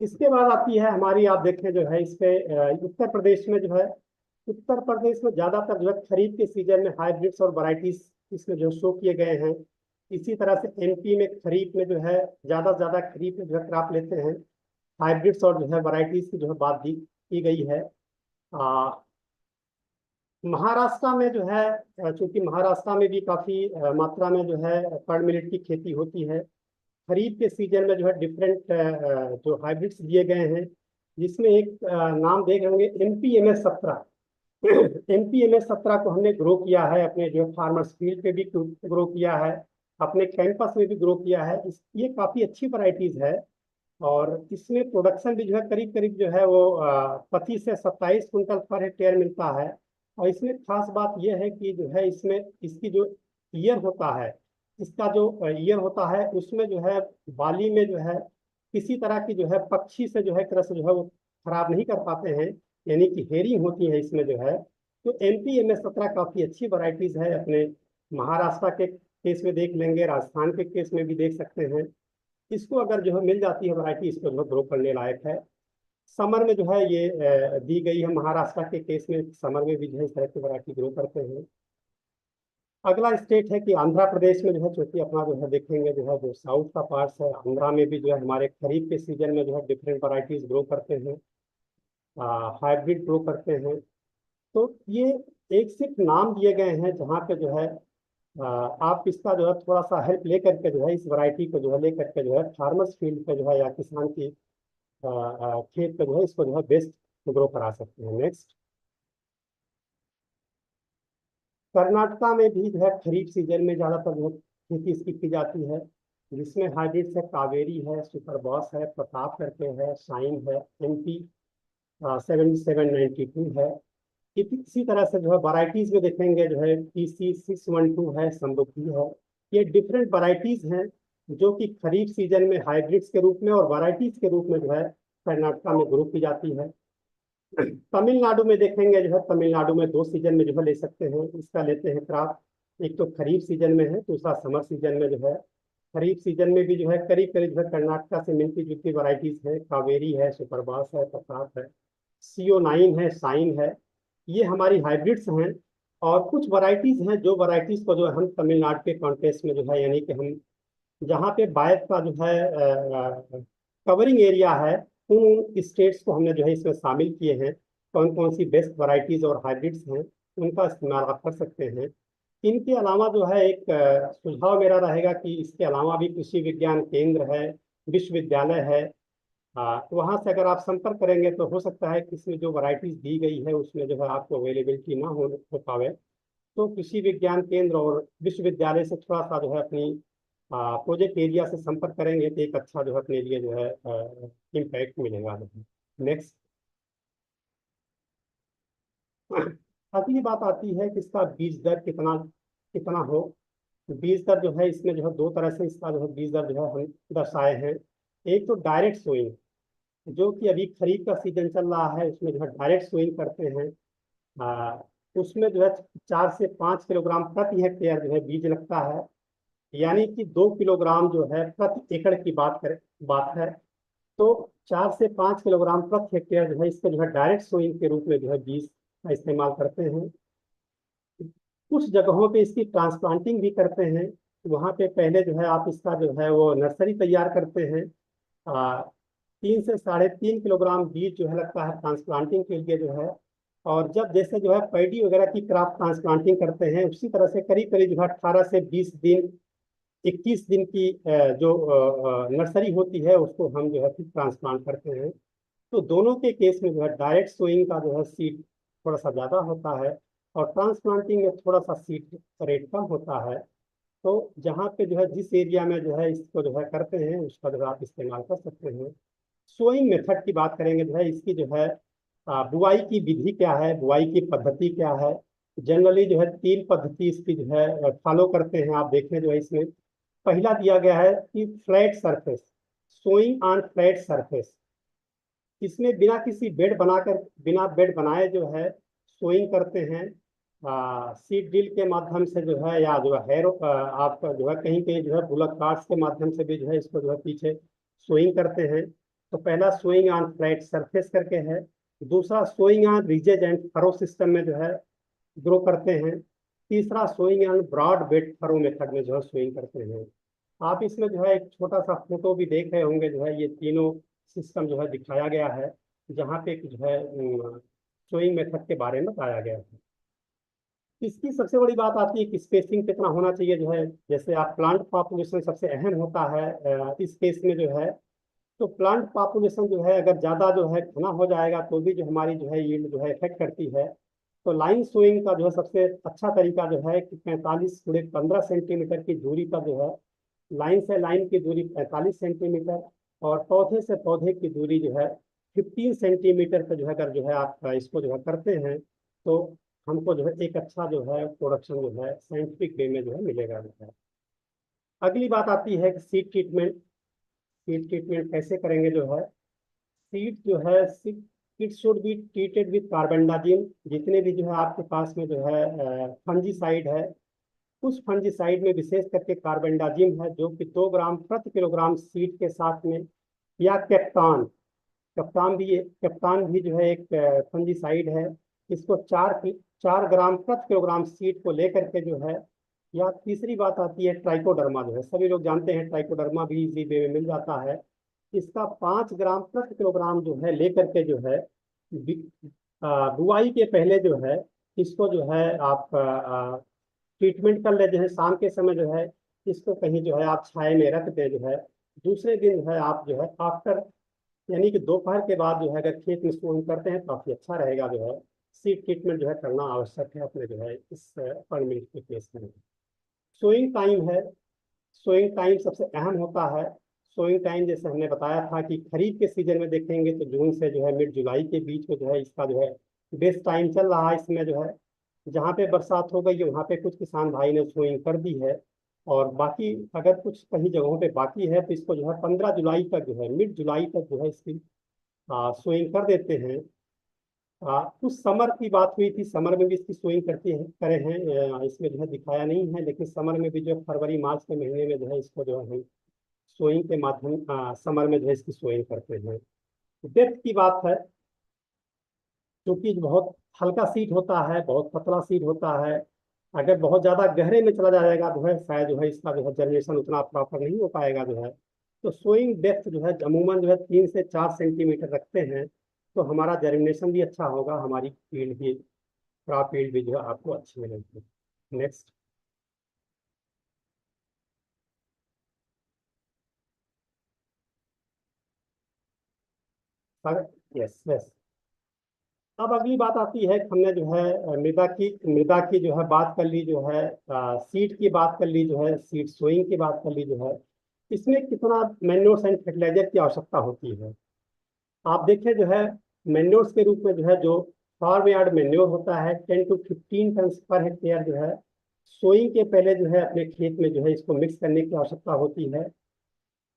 [SPEAKER 4] इसके बाद आती है हमारी, आप देखें जो है इस पे उत्तर प्रदेश में जो है, उत्तर प्रदेश में ज्यादातर जो है खरीफ के सीजन में हाइब्रिड्स और वैरायटीज इसमें जो शो किए गए हैं। इसी तरह से एमपी में खरीफ में जो है ज्यादा खरीफ में जो है क्रॉप लेते हैं, हाइब्रिड्स और जो है वैरायटीज की जो है बात की गई है। महाराष्ट्र में जो है, चूंकि महाराष्ट्र में भी काफी मात्रा में जो है कर्ड मिलेट की खेती होती है, खरीफ के सीजन में जो है डिफरेंट जो हाइब्रिड्स दिए गए हैं, जिसमें एक नाम देख रहे होंगे MPMS 17। MPMS 17 को हमने ग्रो किया है, अपने जो फार्मर्स फील्ड पे भी ग्रो किया है, अपने कैंपस में भी ग्रो किया है। ये काफी अच्छी वैरायटीज है और इसमें प्रोडक्शन भी जो है करीब करीब जो है वो 25 से 27 कुंटल पर हेक्टेयर मिलता है। और इसमें खास बात यह है कि जो है इसमें इसकी जो ईयर होता है, इसका जो ईयर होता है उसमें जो है बाली में जो है किसी तरह की जो है पक्षी से जो है क्रस जो है वो खराब नहीं कर पाते हैं, यानी कि हेरिंग होती है इसमें जो है। तो MPMS 17 काफी अच्छी वैरायटीज है। अपने महाराष्ट्र के केस में देख लेंगे, राजस्थान के केस में भी देख सकते हैं। इसको अगर जो है मिल जाती है वैरायटी, इसको जो ग्रो करने लायक है। समर में जो है ये दी गई है, महाराष्ट्र के केस में समर में भी जो है इस तरह की वैरायटी ग्रो करते हैं। अगला स्टेट है कि आंध्र प्रदेश में जो है, चूंकि अपना जो है देखेंगे जो है जो साउथ का पार्ट है, आंध्रा में भी जो है हमारे खरीफ के सीजन में जो है डिफरेंट वैरायटीज ग्रो करते हैं, हाइब्रिड ग्रो करते हैं। तो ये एक सिर्फ नाम दिए गए हैं जहाँ पे जो है आप इसका जो है थोड़ा सा हेल्प लेकर के जो है इस वैरायटी को जो है लेकर के जो है फार्मर्स फील्ड पे जो है या किसान की खेत पे जो है इसको जो है बेस्ट ग्रो करा सकते हैं। नेक्स्ट, कर्नाटका में भी जो है खरीफ सीजन में ज्यादातर जो है खेती इसकी की जाती है, जिसमें हाइब्रिड से कावेरी है, सुपर बॉस है, प्रताप करके है, शाइन है, MP 7792 है। इसी तरह से जो है वैरायटीज में देखेंगे जो है PC 612 है, समृद्धि है। ये डिफरेंट वैरायटीज हैं जो कि खरीफ सीजन में हाइब्रिड्स के रूप में और वैरायटीज के रूप में जो है कर्नाटका में ग्रो की जाती है। तमिलनाडु में देखेंगे जो है, तमिलनाडु में 2 सीजन में जो है ले सकते हैं, इसका लेते हैं क्रॉप। एक तो खरीफ सीजन में है, दूसरा समर सीजन में जो है। खरीफ सीजन में भी जो है करीब करीब जो है कर्नाटका से मिलती जुलती वैरायटीज है, कावेरी है, सुपरबास है, प्रताप है, CO9 है, साइन है। ये हमारी हाइब्रिड्स हैं। और कुछ वैरायटीज हैं जो वैरायटीज को जो है हम तमिलनाडु के कॉन्टेक्स्ट में जो है, यानी कि हम जहाँ पे बायस का जो है कवरिंग एरिया है, उन स्टेट्स को हमने जो है इसमें शामिल किए हैं। कौन कौन सी बेस्ट वैरायटीज और हाइब्रिड्स हैं उनका इस्तेमाल आप कर सकते हैं। इनके अलावा जो है एक सुझाव मेरा रहेगा कि इसके अलावा भी कृषि विज्ञान केंद्र है, विश्वविद्यालय है, वहाँ से अगर आप संपर्क करेंगे तो हो सकता है कि इसमें जो वैरायटीज दी गई है उसमें जो है आपको अवेलेबिलिटी ना हो पावे। तो कृषि विज्ञान केंद्र और विश्वविद्यालय से थोड़ा सा जो है अपनी प्रोजेक्ट एरिया से संपर्क करेंगे तो एक अच्छा जो है अपने लिए जो है इम्पैक्ट मिलेगा। नेक्स्ट, अगली बात आती है कि इसका बीज दर कितना कितना हो। बीज दर जो है इसमें जो है 2 तरह से इसका जो है बीज दर जो है हम दर्शाए हैं। एक तो डायरेक्ट सोइंग, जो कि अभी खरीफ का सीजन चल रहा है, उसमें जो है डायरेक्ट सोइंग करते हैं। उसमें जो है 4 से 5 किलोग्राम प्रति हेक्टेयर जो है बीज लगता है, यानी कि 2 किलोग्राम जो है प्रति एकड़ की बात है। तो 4 से 5 किलोग्राम प्रति हेक्टेयर जो है इसको जो है डायरेक्ट सोइंग के रूप में जो है बीज का इस्तेमाल करते हैं। कुछ जगहों पे इसकी ट्रांसप्लांटिंग भी करते हैं। वहाँ पे पहले जो है आप इसका जो है वो नर्सरी तैयार करते हैं। 3 से 3.5 किलोग्राम बीज जो है लगता है ट्रांसप्लांटिंग के लिए जो है। और जब जैसे जो है पैडी वगैरह की क्रॉप ट्रांसप्लांटिंग करते हैं, उसी तरह से करीब करीब जो है 18 से 20 दिन 21 दिन की जो नर्सरी होती है उसको हम जो है फिर ट्रांसप्लांट करते हैं। तो दोनों के केस में जो है डायरेक्ट सोइंग का जो है सीड थोड़ा सा ज़्यादा होता है और ट्रांसप्लांटिंग में थोड़ा सा सीड रेट कम होता है। तो जहाँ पे जो है जिस एरिया में जो है इसको जो है करते हैं उसका जो है आप इस्तेमाल कर सकते हैं। सोइंग मेथड की बात करेंगे जो है इसकी जो है बुआई की विधि क्या है, बुआई की पद्धति क्या है। जनरली जो है 3 पद्धति इसकी जो है फॉलो करते हैं। आप देखें जो है इसमें पहला दिया गया है कि flat surface, sowing on flat surface. इसमें बिना किसी बिना बेड बनाए जो है सोइंग करते हैं। सीड ड्रिल के माध्यम से जो है या जो है आपका जो है कहीं कहीं जो है बुलक कार्ट्स के माध्यम से भी जो है इसको जो है पीछे सोइंग करते हैं। तो पहला सोइंग ऑन फ्लैट सरफेस करके है, दूसरा sowing on ridges and furrow system में जो है ग्रो करते हैं, तीसरा sowing on broad bed furrow method में जो है सोइंग करते हैं। आप इसमें जो है एक छोटा सा फोटो भी देख रहे होंगे, जो है ये तीनों सिस्टम जो है दिखाया गया है, जहाँ पे जो है सोइंग मेथड के बारे में बताया गया है। इसकी सबसे बड़ी बात आती है कि स्पेसिंग कितना होना चाहिए। जो है जैसे आप प्लांट पॉपुलेशन सबसे अहम होता है इस केस में जो है, तो प्लांट पॉपुलेशन जो है अगर ज़्यादा जो है घना हो जाएगा तो भी जो हमारी जो है यील्ड जो है इफेक्ट करती है। तो लाइन सोइंग का जो है सबसे अच्छा तरीका जो है कि 45 × 15 सेंटीमीटर की दूरी पर जो है, लाइन से लाइन की दूरी 45 सेंटीमीटर, और पौधे से पौधे की दूरी जो है 15 सेंटीमीटर पर जो है अगर जो है आप इसको जो है करते हैं, तो हमको जो है एक अच्छा जो है प्रोडक्शन जो है साइंटिफिक वे में जो है मिलेगा जो है। अगली बात आती है कि सीड ट्रीटमेंट। सीड ट्रीटमेंट कैसे करेंगे जो है, सीड जो है it should be treated with carbendazim. जितने भी जो है आपके पास में जो है फंजीसाइड है, उस फंजीसाइड में विशेष करके कार्बेंडाजिम है, जो कि 2 ग्राम प्रति किलोग्राम सीड के साथ में, या कैप्टान। कप्तान भी जो है एक फंजीसाइड है, इसको 4 ग्राम प्रति किलोग्राम सीड को लेकर के जो है, या तीसरी बात आती है ट्राइकोडर्मा। जो है सभी लोग जानते हैं ट्राइकोडर्मा भी इजी वे में मिल जाता है, इसका 5 ग्राम प्रति किलोग्राम जो है लेकर के जो है बुआई के पहले जो है इसको जो है आप ट्रीटमेंट कर लेते हैं। शाम के समय जो है इसको कहीं जो है आप छाए में रख दें, जो है दूसरे दिन जो है आप जो है आफ्टर, यानी कि दोपहर के बाद जो है अगर खेत में सोइंग करते हैं तो काफी अच्छा रहेगा। जो है सीड ट्रीटमेंट जो है करना आवश्यक है अपने जो है इस परमिट के केस में। सोइंग टाइम है, सोइंग टाइम सबसे अहम होता है। सोइंग टाइम जैसे हमने बताया था कि खरीफ के सीजन में देखेंगे तो जून से जो है मिड जुलाई के बीच में जो है इसका जो है बेस्ट टाइम चल रहा है। इसमें जो है जहाँ पे बरसात हो गई है वहाँ पे कुछ किसान भाई ने सोइंग कर दी है, और बाकी अगर कुछ कहीं जगहों पे बाकी है तो इसको जो है 15 जुलाई तक जो है मिड जुलाई तक जो है इसकी सोइंग कर देते हैं। कुछ समर की बात हुई थी, समर में भी इसकी सोइंग करते हैं करे हैं, इसमें जो है दिखाया नहीं है, लेकिन समर में भी जो फरवरी मार्च के महीने में जो है इसको जो है हम सोइंग के माध्यम समर में जो है इसकी सोइंग करते हैं। डेप्थ की बात है, क्योंकि बहुत हल्का सीड होता है, बहुत पतला सीड होता है, अगर बहुत ज़्यादा गहरे में चला जाएगा जो है शायद जो है इसका जो है जनरेशन उतना प्रॉपर नहीं हो पाएगा जो है। तो सोइंग डेप्थ जो है अमूमन जो है 3 से 4 सेंटीमीटर रखते हैं, तो हमारा जर्मिनेशन भी अच्छा होगा, हमारी फील्ड भी, क्रॉप फील्ड भी जो है आपको अच्छी मिलेगी। नेक्स्ट। Yes yes. अब अगली बात आती है कि हमने जो है मृदा की जो है बात कर ली, जो है सीड की बात कर ली, जो है सीड सोइंग की बात कर ली। जो है इसमें कितना मैन्योर्स एंड फर्टिलाइजर की आवश्यकता होती है। आप देखें जो है मैन्योर्स के रूप में जो है जो फार्म यार्ड मैन्योर होता है 10 to 15 टन पर हेक्टेयर जो है सोइंग के पहले जो है अपने खेत में जो है इसको मिक्स करने की आवश्यकता होती है।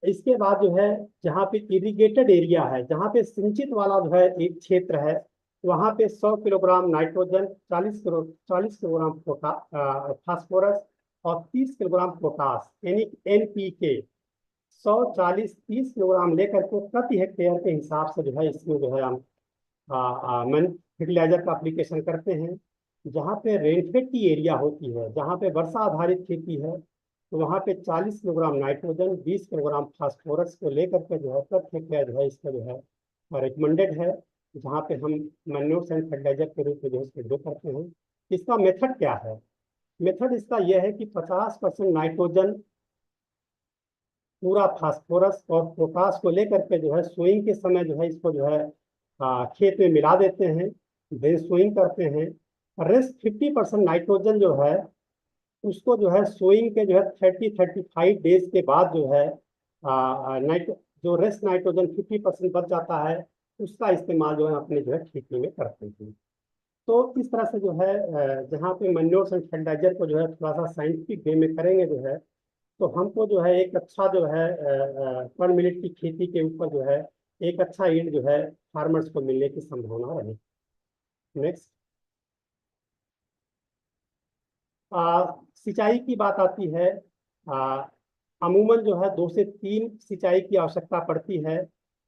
[SPEAKER 4] इसके बाद जो है जहाँ पे इरिगेटेड एरिया है, जहाँ पे सिंचित वाला जो है एक क्षेत्र है, वहाँ पे 100 किलोग्राम नाइट्रोजन, 40 किलोग्राम फास्फोरस और 30 किलोग्राम पोटास यानी NPK 100, 40, 30 किलोग्राम लेकर के प्रति हेक्टेयर के हिसाब से जो है इसमें जो है हम फर्टिलाइजर का एप्लीकेशन करते हैं। जहाँ पे रेनफेड की एरिया होती है, जहाँ पे वर्षा आधारित खेती है, तो वहाँ पे 40 किलोग्राम नाइट्रोजन, 20 किलोग्राम फास्फोरस को लेकर के जो है प्रति हेक्टेयर जो है इसका जो है रिकमेंडेड है, जहाँ पे हम मैन्योर्स एंड फर्टिलाइजर के रूप में जो है डो करते हैं। इसका मेथड क्या है? मेथड इसका यह है कि 50% नाइट्रोजन, पूरा फास्फोरस और पोटास को लेकर के जो है सोइंग के समय जो है इसको जो है खेत में मिला देते हैं, देन सोइंग करते हैं। रेस्ट 50% नाइट्रोजन जो है उसको जो है सोइंग के जो है 30-35 डेज के बाद जो है जो रेस्ट नाइट्रोजन 50% बच जाता है उसका इस्तेमाल जो है अपने जो है खेती में करते हैं। तो इस तरह से जो है जहाँ पे मैन्योर्स एंड फर्टिलाइजर को जो है थोड़ा सा साइंटिफिक वे में करेंगे जो है, तो हमको जो है एक अच्छा जो है पर मिनट की खेती के ऊपर जो है एक अच्छा यील्ड जो है फार्मर्स को मिलने की संभावना रहे। नेक्स्ट। सिंचाई की बात आती है। अमूमन जो है 2 से 3 सिंचाई की आवश्यकता पड़ती है।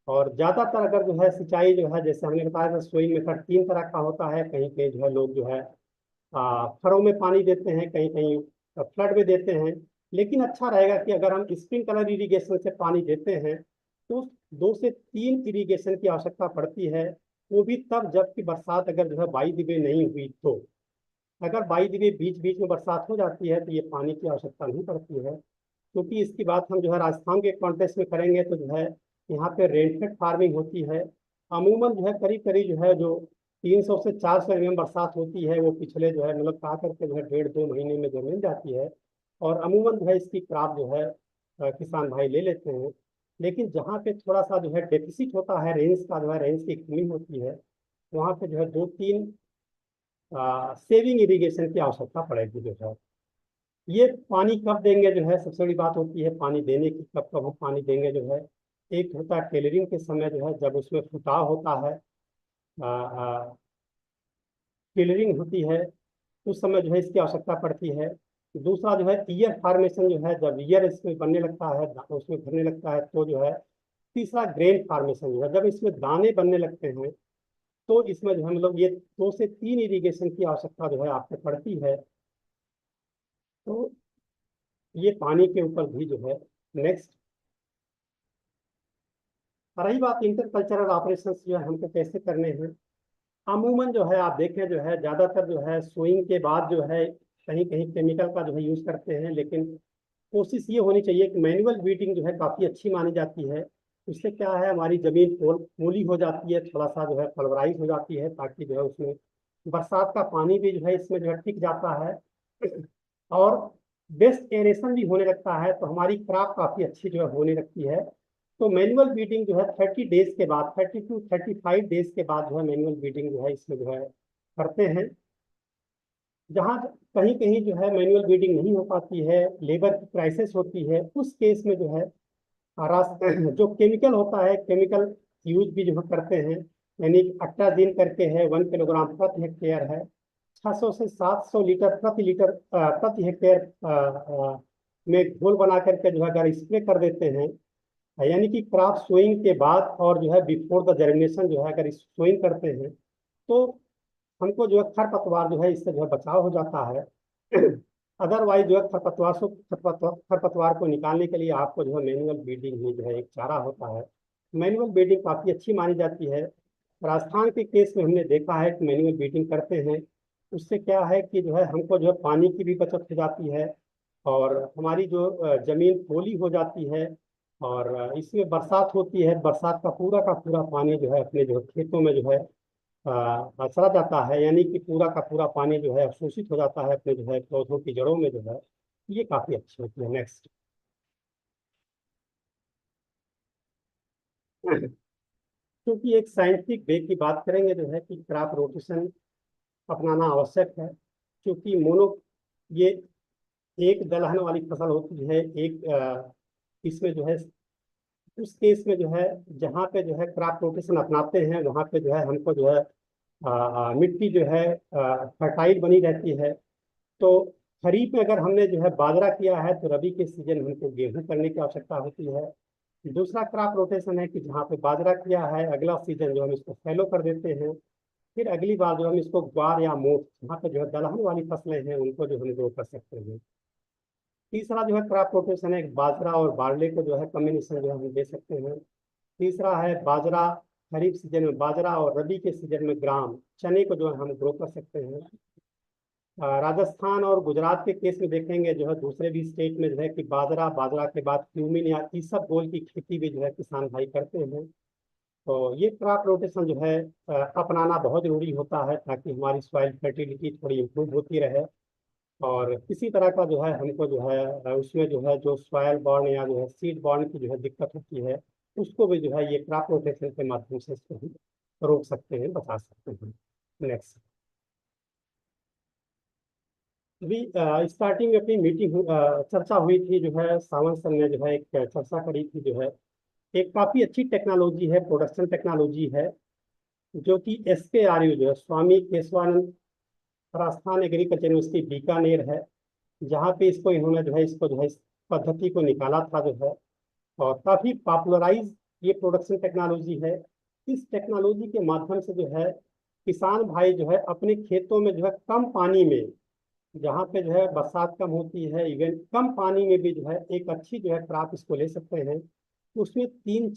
[SPEAKER 4] और ज़्यादातर अगर जो है सिंचाई जो है, जैसे हमने बताया था, सोइंग मेथड 3 तरह का होता है। कहीं कहीं जो है लोग जो है फरों में पानी देते हैं, कहीं कहीं फ्लड में देते हैं। लेकिन अच्छा रहेगा कि अगर हम स्प्रिंकलर इरिगेशन से पानी देते हैं तो 2 से 3 इरिगेशन की आवश्यकता पड़ती है। वो भी तब जबकि बरसात अगर जो है 22 दिनों नहीं हुई तो। अगर 22 दिनों बीच बीच में बरसात हो जाती है तो ये पानी की आवश्यकता नहीं पड़ती है। क्योंकि इसकी बात हम जो है राजस्थान के कॉन्टेक्स्ट में करेंगे तो जो है यहाँ पे रेनफेड फार्मिंग होती है। अमूमन जो है करीब करीब जो है जो 300 से 400 mm बरसात होती है, वो पिछले जो है मतलब कहा करके जो है 1.5-2 महीने में जो मिल जाती है। और अमूमन जो है इसकी क्रॉप जो है किसान भाई ले लेते हैं। लेकिन जहाँ पे थोड़ा सा जो है डेफिसिट होता है, रेंज का जो है रेंज की कमी होती है, वहाँ पे जो है 2-3 सेविंग इरिगेशन की आवश्यकता पड़ेगी जो है। ये पानी कब देंगे जो है सबसे बड़ी बात होती है, पानी देने की कब कब हम पानी देंगे जो है। एक होता है टेलरिंग के समय जो है, जब उसमें फुटाव होता है, टेलरिंग होती है, उस समय जो है इसकी आवश्यकता पड़ती है। दूसरा जो है ईयर फार्मेशन जो है, जब ईयर इसमें बनने लगता है, उसमें भरने लगता है तो जो है। तीसरा ग्रेन फार्मेशन जो है, जब इसमें दाने बनने लगते हैं तो इसमें जो है मतलब ये 2 से 3 इरिगेशन की आवश्यकता जो है आपको पड़ती है। तो ये पानी के ऊपर भी जो है। नेक्स्ट, रही बात इंटरकल्चरल ऑपरेशंस जो है हमको कैसे करने हैं। अमूमन जो है आप देखें जो है ज़्यादातर जो है सोइंग के बाद जो है कहीं कहीं केमिकल का जो है यूज़ करते हैं। लेकिन कोशिश ये होनी चाहिए कि मैनुअल वीडिंग जो है काफ़ी अच्छी मानी जाती है। उससे क्या है, हमारी ज़मीन पोली हो जाती है, थोड़ा सा जो है पल्वराइज हो जाती है, ताकि जो है उसमें बरसात का पानी भी जो है इसमें जो है टिक जाता है। और बेस्ट एरेशन भी होने लगता है, तो हमारी क्रॉप काफ़ी अच्छी जो है होने लगती है। तो मैनुअल बीडिंग जो है 30 डेज के बाद, 30 to 35 डेज के बाद जो है मैनुअल बीडिंग जो है इसमें जो है करते हैं। जहाँ कहीं कहीं जो है मैनुअल बीडिंग नहीं हो पाती है, लेबर की क्राइसिस होती है, उस केस में जो है जो केमिकल होता है, केमिकल यूज भी जो है करते हैं। यानी अट्टाजीन करके है, 1 किलोग्राम प्रति हेक्टेयर है, 600 से 700 लीटर प्रति हेक्टेयर में घोल बना करके जो है अगर स्प्रे कर देते हैं, यानी कि क्रॉप सोइंग के बाद और जो है बिफोर द जर्मिनेशन जो है अगर सोइंग करते हैं तो हमको जो है खरपतवार जो है इससे जो है बचाव हो जाता है। अदरवाइज जो है खरपतवार को निकालने के लिए आपको जो है मैनुअल बीडिंग ही जो है एक चारा होता है। मैनुअल बीडिंग काफ़ी अच्छी मानी जाती है। राजस्थान के केस में हमने देखा है कि मैनुअल बीडिंग करते हैं, उससे क्या है कि जो है हमको जो है पानी की भी बचत हो जाती है, और हमारी जो जमीन पोली हो जाती है। और इसमें बरसात होती है, बरसात का पूरा पानी जो है अपने जो खेतों में जो है चला जाता है, यानी कि पूरा का पूरा पानी जो है अवशोषित हो जाता है अपने जो है पौधों की जड़ों में जो है। ये काफी अच्छी होती है। नेक्स्ट, क्योंकि एक साइंटिफिक वे की बात करेंगे जो है कि क्रॉप रोटेशन अपनाना आवश्यक है। क्योंकि ये एक दलहन वाली फसल होती है, एक इसमें जो है उस केस में जो है जहाँ पे जो है क्रॉप रोटेशन अपनाते हैं वहाँ पे जो है हमको जो है मिट्टी जो है फर्टाइल बनी रहती है। तो खरीफ में अगर हमने जो है बाजरा किया है तो रबी के सीजन में हमको गेहूं करने की आवश्यकता होती है। दूसरा क्रॉप रोटेशन है कि जहाँ पे बाजरा किया है अगला सीजन जो हम इसको फैलो कर देते हैं, फिर अगली बार जो हम इसको ग्वार या मोठ, जहाँ पे जो है दलहन वाली फसलें हैं उनको जो हम ग्रो कर सकते हैं। तीसरा जो है क्रॉप रोटेशन है, बाजरा और बार्ले को जो है कम्बिनेशन जो है हम दे सकते हैं। तीसरा है बाजरा, खरीफ सीजन में बाजरा और रबी के सीजन में ग्राम चने को जो है हम ग्रो कर सकते हैं। राजस्थान और गुजरात के केस में देखेंगे जो है दूसरे भी स्टेट में जो है कि बाजरा के बाद क्यूमिन या ईसबगोल की खेती भी जो है किसान भाई करते हैं। तो ये क्रॉप रोटेशन जो है अपनाना बहुत जरूरी होता है, ताकि हमारी सॉइल फर्टिलिटी थोड़ी इम्प्रूव होती रहे। और किसी तरह का जो है हमको जो है उसमें जो है जो सॉइल बॉर्न या जो है सीड बॉर्न की जो है दिक्कत होती है, उसको भी जो है ये क्रॉप रोटेशन के माध्यम से इसको हम रोक सकते हैं, बचा सकते हैं। नेक्स्ट, अभी स्टार्टिंग में अपनी मीटिंग चर्चा हुई थी जो है, सावंत सर ने जो है एक चर्चा करी थी जो है, एक काफ़ी अच्छी टेक्नोलॉजी है, प्रोडक्शन टेक्नोलॉजी है, जो कि SKRU जो है स्वामी केशवानंद राजस्थान एग्रीकल्चर यूनिवर्सिटी बीकानेर है, जहाँ पे इसको इन्होंने जो है इसको जो है पद्धति को निकाला था जो है, और काफी पॉपुलराइज ये प्रोडक्शन टेक्नोलॉजी है। इस टेक्नोलॉजी के माध्यम से जो है किसान भाई जो है अपने खेतों में जो है कम पानी में, जहाँ पे जो है बरसात कम होती है, इवन कम पानी में भी जो है एक अच्छी जो है क्रॉप इसको ले सकते हैं। उसमें तीन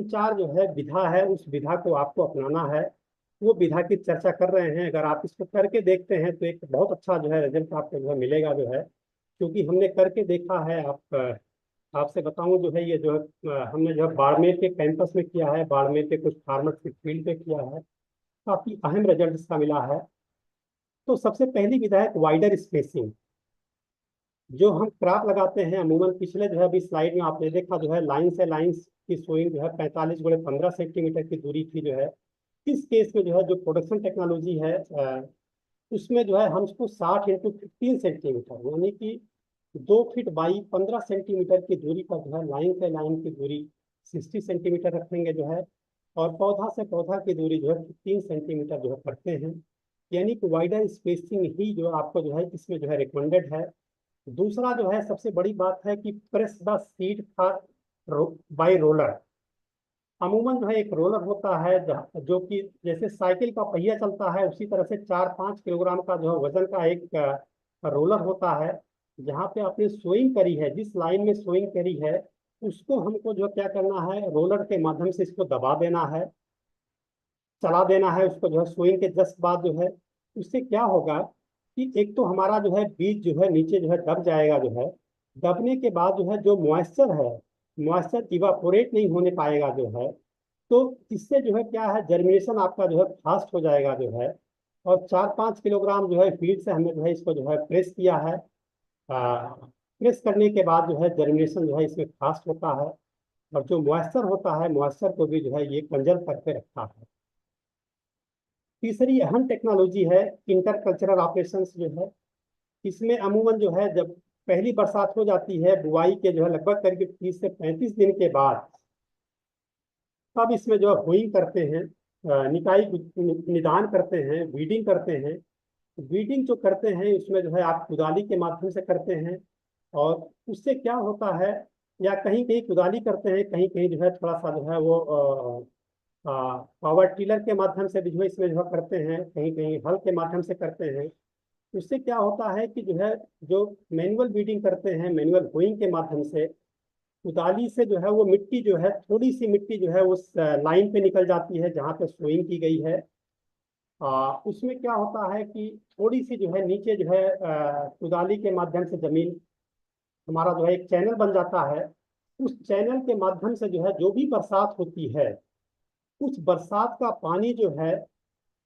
[SPEAKER 4] चार जो है विधा है, उस विधा को आपको अपनाना है। वो विधा की चर्चा कर रहे हैं, अगर आप इसको करके देखते हैं तो एक बहुत अच्छा जो है रिजल्ट आपको जो है मिलेगा जो है, क्योंकि हमने करके देखा है। आपसे बताऊं जो है, ये जो है हमने जो है बाड़मेर के कैंपस में किया है, बाड़मेर के कुछ फार्मर्स की फील्ड पे किया है, काफी अहम रिजल्ट इसका मिला है। तो सबसे पहली विधा है वाइडर स्पेसिंग। जो हम क्रॉप लगाते हैं अमूमन, पिछले जो है अभी स्लाइड में आपने देखा जो है लाइन से लाइन की सोइंग जो है 45 × 15 सेंटीमीटर की दूरी थी जो है। इस केस में जो है जो प्रोडक्शन टेक्नोलॉजी है उसमें जो है हम उसको 60 × 15 सेंटीमीटर, यानी कि 2 फीट बाई 15 सेंटीमीटर की दूरी पर जो है लाइन से लाइन की दूरी 60 सेंटीमीटर रखेंगे जो है, और पौधा से पौधा की दूरी जो है 15 सेंटीमीटर जो है करते हैं। यानी कि वाइडर स्पेसिंग ही जो आपको जो है इसमें जो है रिकमेंडेड है। दूसरा जो है सबसे बड़ी बात है कि press the seed bye roller. अमूमन जो है एक रोलर होता है जो कि जैसे साइकिल का पहिया चलता है, उसी तरह से 4-5 किलोग्राम का जो है वजन का एक रोलर होता है। जहाँ पे आपने सोइंग करी है, जिस लाइन में सोइंग करी है, उसको हमको जो क्या करना है, रोलर के माध्यम से इसको दबा देना है, चला देना है उसको जो है सोइंग के जस्ट बाद जो है। उससे क्या होगा कि एक तो हमारा जो है बीज जो है नीचे जो है दब जाएगा जो है। दबने के बाद जो है जो मॉइस्चर है, मॉइस्चर इवापोरेट नहीं होने पाएगा जो है। तो इससे जो है क्या है, जर्मिनेशन आपका जो है फास्ट हो जाएगा जो है। और 4-5 किलोग्राम जो है फीड से हमने जो है इसको जो है प्रेस किया है। प्रेस करने के बाद जो है जर्मिनेशन जो है इसमें फास्ट होता है, और जो मॉइस्चर होता है मॉइस्चर को भी जो है ये कंजर्व करके रखता है। तीसरी अहम टेक्नोलॉजी है इंटरकल्चरल ऑपरेशंस जो है। इसमें अमूमन जो है जब पहली बरसात हो जाती है बुआई के जो है लगभग करीब 30 से 35 दिन के बाद, तब इसमें जो है हुइंग करते हैं, निकाई निदान करते हैं, वीडिंग करते हैं। वीडिंग जो करते हैं उसमें जो है आप कुदाली के माध्यम से करते हैं, और उससे क्या होता है, या कहीं कहीं कुदाली करते हैं, कहीं कहीं जो है थोड़ा सा जो है वो पावर टिलर के माध्यम से भी जो है इसमें जो है करते हैं, कहीं कहीं हल के माध्यम से करते हैं। उससे क्या होता है कि जो है जो मैनुअल बीडिंग करते हैं, मैनुअल होइंग के माध्यम से कुदाली से जो है वो मिट्टी जो है, थोड़ी सी मिट्टी जो है उस लाइन पे निकल जाती है जहाँ पे सोइंग की गई है। उसमें क्या होता है कि थोड़ी सी जो है नीचे जो है कुदाली के माध्यम से जमीन, हमारा जो है एक चैनल बन जाता है। उस चैनल के माध्यम से जो है जो भी बरसात होती है, उस बरसात का पानी जो है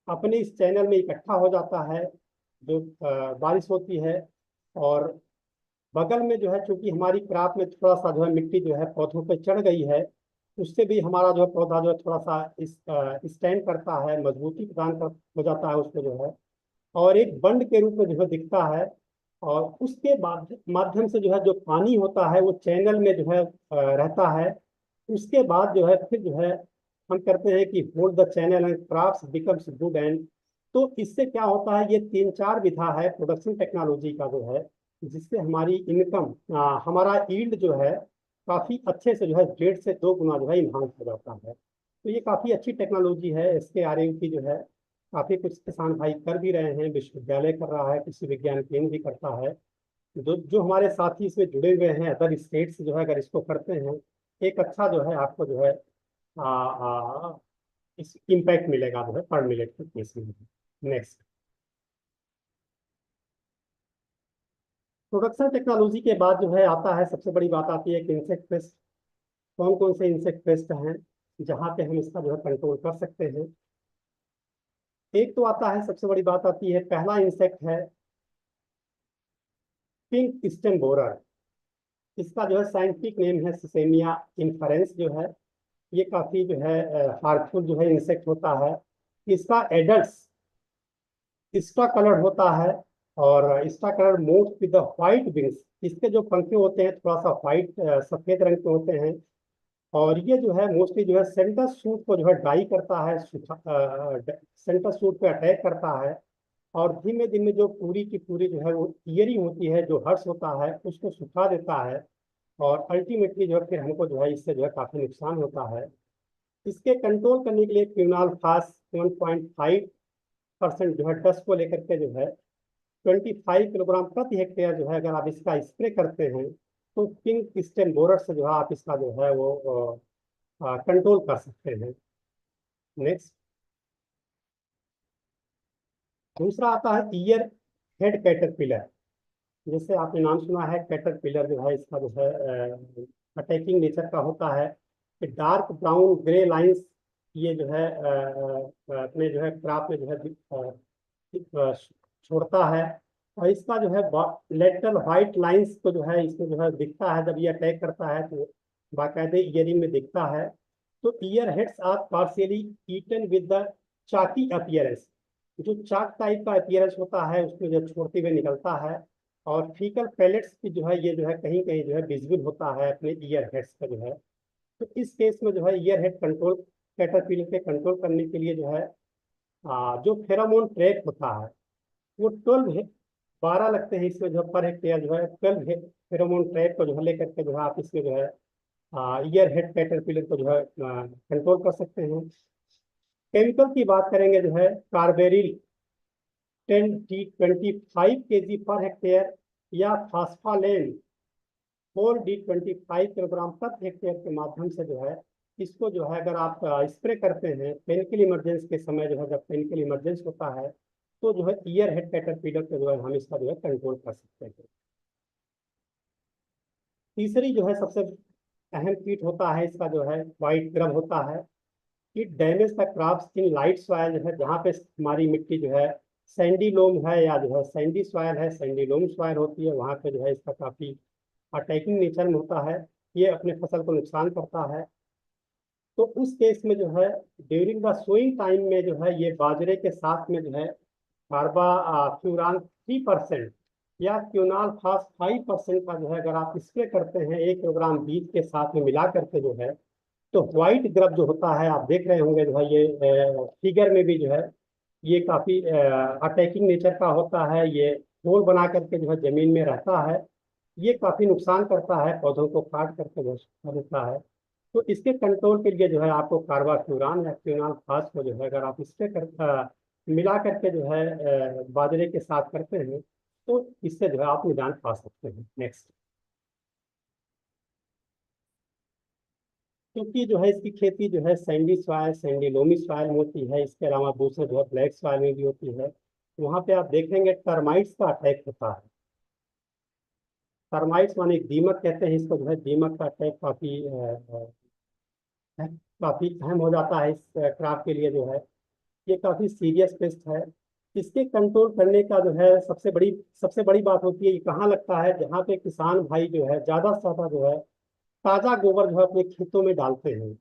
[SPEAKER 4] अपने इस चैनल में इकट्ठा हो जाता है जो बारिश होती है। और बगल में जो है चूंकि हमारी क्रॉप में थोड़ा सा जो है मिट्टी जो है पौधों पे चढ़ गई है, उससे भी हमारा जो है पौधा जो है थोड़ा सा स्टैंड करता है, मजबूती प्रदान कर हो जाता है उसको जो है, और एक बंड के रूप में जो है दिखता है। और उसके बाद माध्यम से जो है जो पानी होता है वो चैनल में जो है रहता है। उसके बाद जो है फिर जो है हम करते हैं कि hold the channel and crops becomes good and. तो इससे क्या होता है, ये 3-4 विधा है प्रोडक्शन टेक्नोलॉजी का जो है, जिससे हमारी इनकम, हमारा यील्ड जो है काफी अच्छे से जो है 1.5 से 2 गुना जो है इन्हांस हो जाता है। तो ये काफी अच्छी टेक्नोलॉजी है। इसके आर की जो है काफी कुछ किसान भाई कर भी रहे हैं, विश्वविद्यालय कर रहा है, कृषि विज्ञान केंद्र भी करता है। जो जो हमारे साथी इसमें जुड़े हुए हैं अदर स्टेट से जो है, अगर इसको करते हैं, एक अच्छा जो है आपको जो है आ, आ, इस इम्पैक्ट मिलेगा जो है पर मिलेट के केस में। नेक्स्ट, प्रोडक्शन टेक्नोलॉजी के बाद जो है आता है, सबसे बड़ी बात आती है कि इंसेक्ट पेस्ट। कौन कौन से इंसेक्ट पेस्ट हैं जहाँ पे हम इसका जो है कंट्रोल कर सकते हैं। एक तो आता है, सबसे बड़ी बात आती है, पहला इंसेक्ट है पिंक स्टेम बोरर। इसका जो है साइंटिफिक नेम है सिसेमिया इन्फेरेंस जो है। ये काफी जो है हार्मफुल जो है इंसेक्ट होता है। इसका एडल्ट स्टा कलर होता है, और स्टा colour most with the white wings. इसके जो पंखे होते हैं थोड़ा सा व्हाइट सफेद रंग के होते हैं, और ये जो है मोस्टली जो है सेंटर सूट को जो है डाई करता है, सेंटर सूट पे अटैक करता है। और धीमे धीमे जो पूरी की पूरी जो है वो ईयरिंग होती है, जो हर्ष होता है उसको सुखा देता है, और अल्टीमेटली जो है फिर हमको जो है इससे जो है काफी नुकसान होता है। इसके कंट्रोल करने के लिए क्विनाल फास 1.5% जो है डस्ट को लेकर के जो है 25 किलोग्राम प्रति हेक्टेयर जो है अगर आप इसका स्प्रे करते हैं तो पिंक स्टेम बोरर से जो है आप इसका जो है वो कंट्रोल कर सकते हैं। नेक्स्ट, दूसरा आता है ईयर हेड कैटरपिलर। जैसे आपने नाम सुना है कैटरपिलर, जो है इसका जो है अटैकिंग नेचर का होता है कि डार्क ब्राउन ग्रे लाइंस ये जो है अपने जो है क्रॉप में जो है छोड़ता है, और इसका जो है लेटरल व्हाइट लाइंस को जो है इसमें जो है दिखता है, जब ये अटैक करता है तो बाकायदे ईयरिंग में दिखता है। तो ear heads are partially eaten with the chalky appearance, जो चाक टाइप का अपीयरेंस होता है उसमें जो छोड़ते हुए निकलता है, और फीकल पैलेट्स की जो है ये जो है कहीं कहीं जो है विजिबल होता है अपने ईयर हेड्स का जो है। तो इस केस में जो है ईयर हेड कंट्रोल कैटरपिलर के कंट्रोल करने के लिए जो है जो फेरोमोन ट्रैप होता है वो 12 लगते हैं इसमें, जो पर हेक्टेयर जो है 12 फेरोमोन ट्रैप को जो है लेकर के जो है आप इसमें जो है ईयर हेड कैटरपिलर को जो है कंट्रोल कर सकते हैं। केमिकल की बात करेंगे जो है carbaryl 10D25 kg per hectare या फास्फालेन 4D25 किलोग्राम प्रति हेक्टेयर के माध्यम से जो है इसको जो है अगर आप स्प्रे करते हैं पेनिकल इमरजेंस के समय, जो है जब पेनिकल इमरजेंस होता है तो जो है ईयर हेड कैटरपिलर को जो है हम इसका जो है कंट्रोल कर सकते हैं। तीसरी जो है सबसे अहम कीट होता है इसका जो है व्हाइट ग्रब होता है। It damage the crops in light soil, जो है जहाँ पे हमारी मिट्टी जो है सैंडी लोम है या जो है सैंडी सॉइल है, सैंडी लोम सॉइल होती है, वहाँ पे जो है इसका काफी अटैकिंग नेचर में होता है, ये अपने फसल को नुकसान करता है। तो उस केस में जो है ड्यूरिंग द सोइंग टाइम में जो है ये बाजरे के साथ में जो है कार्बाफ्यूरान 3% या क्यूनाल फास 5% का जो है अगर आप स्प्रे करते हैं 1 किलोग्राम बीज के साथ में मिला करके जो है, तो व्हाइट ग्रब जो होता है आप देख रहे होंगे जो है ये फिगर में भी जो है ये काफी अटैकिंग नेचर का होता है, ये होल बना करके जो है जमीन में रहता है, ये काफी नुकसान करता है, पौधों को काट करके जो है देता है। तो इसके कंट्रोल के लिए जो है आपको कार्बाफ्यूरान या क्यूनाल फास को जो है अगर आप स्प्रे मिला करके जो है बाजरे के साथ करते हैं तो इससे जो है आप निजात पा सकते हैं। नेक्स्ट, क्योंकि जो है इसकी खेती जो है Sandy soil Sandy loamy soil में होती है, इसके अलावा दूसरे जो है ब्लैक सॉइल में भी होती है, वहाँ पे आप देखेंगे टर्माइट्स का अटैक होता है। टर्माइट्स माने दीमक कहते हैं इसको, जो है दीमक का अटैक काफी अहम हो जाता है इस क्रॉप के लिए, जो है ये काफी सीरियस पेस्ट है। इसके कंट्रोल करने का जो है सबसे बड़ी बात होती है, ये कहाँ लगता है, जहाँ पे किसान भाई जो है ज्यादा से ज्यादा जो है ताजा गोबर जो है अपने खेतों में डालते हैं।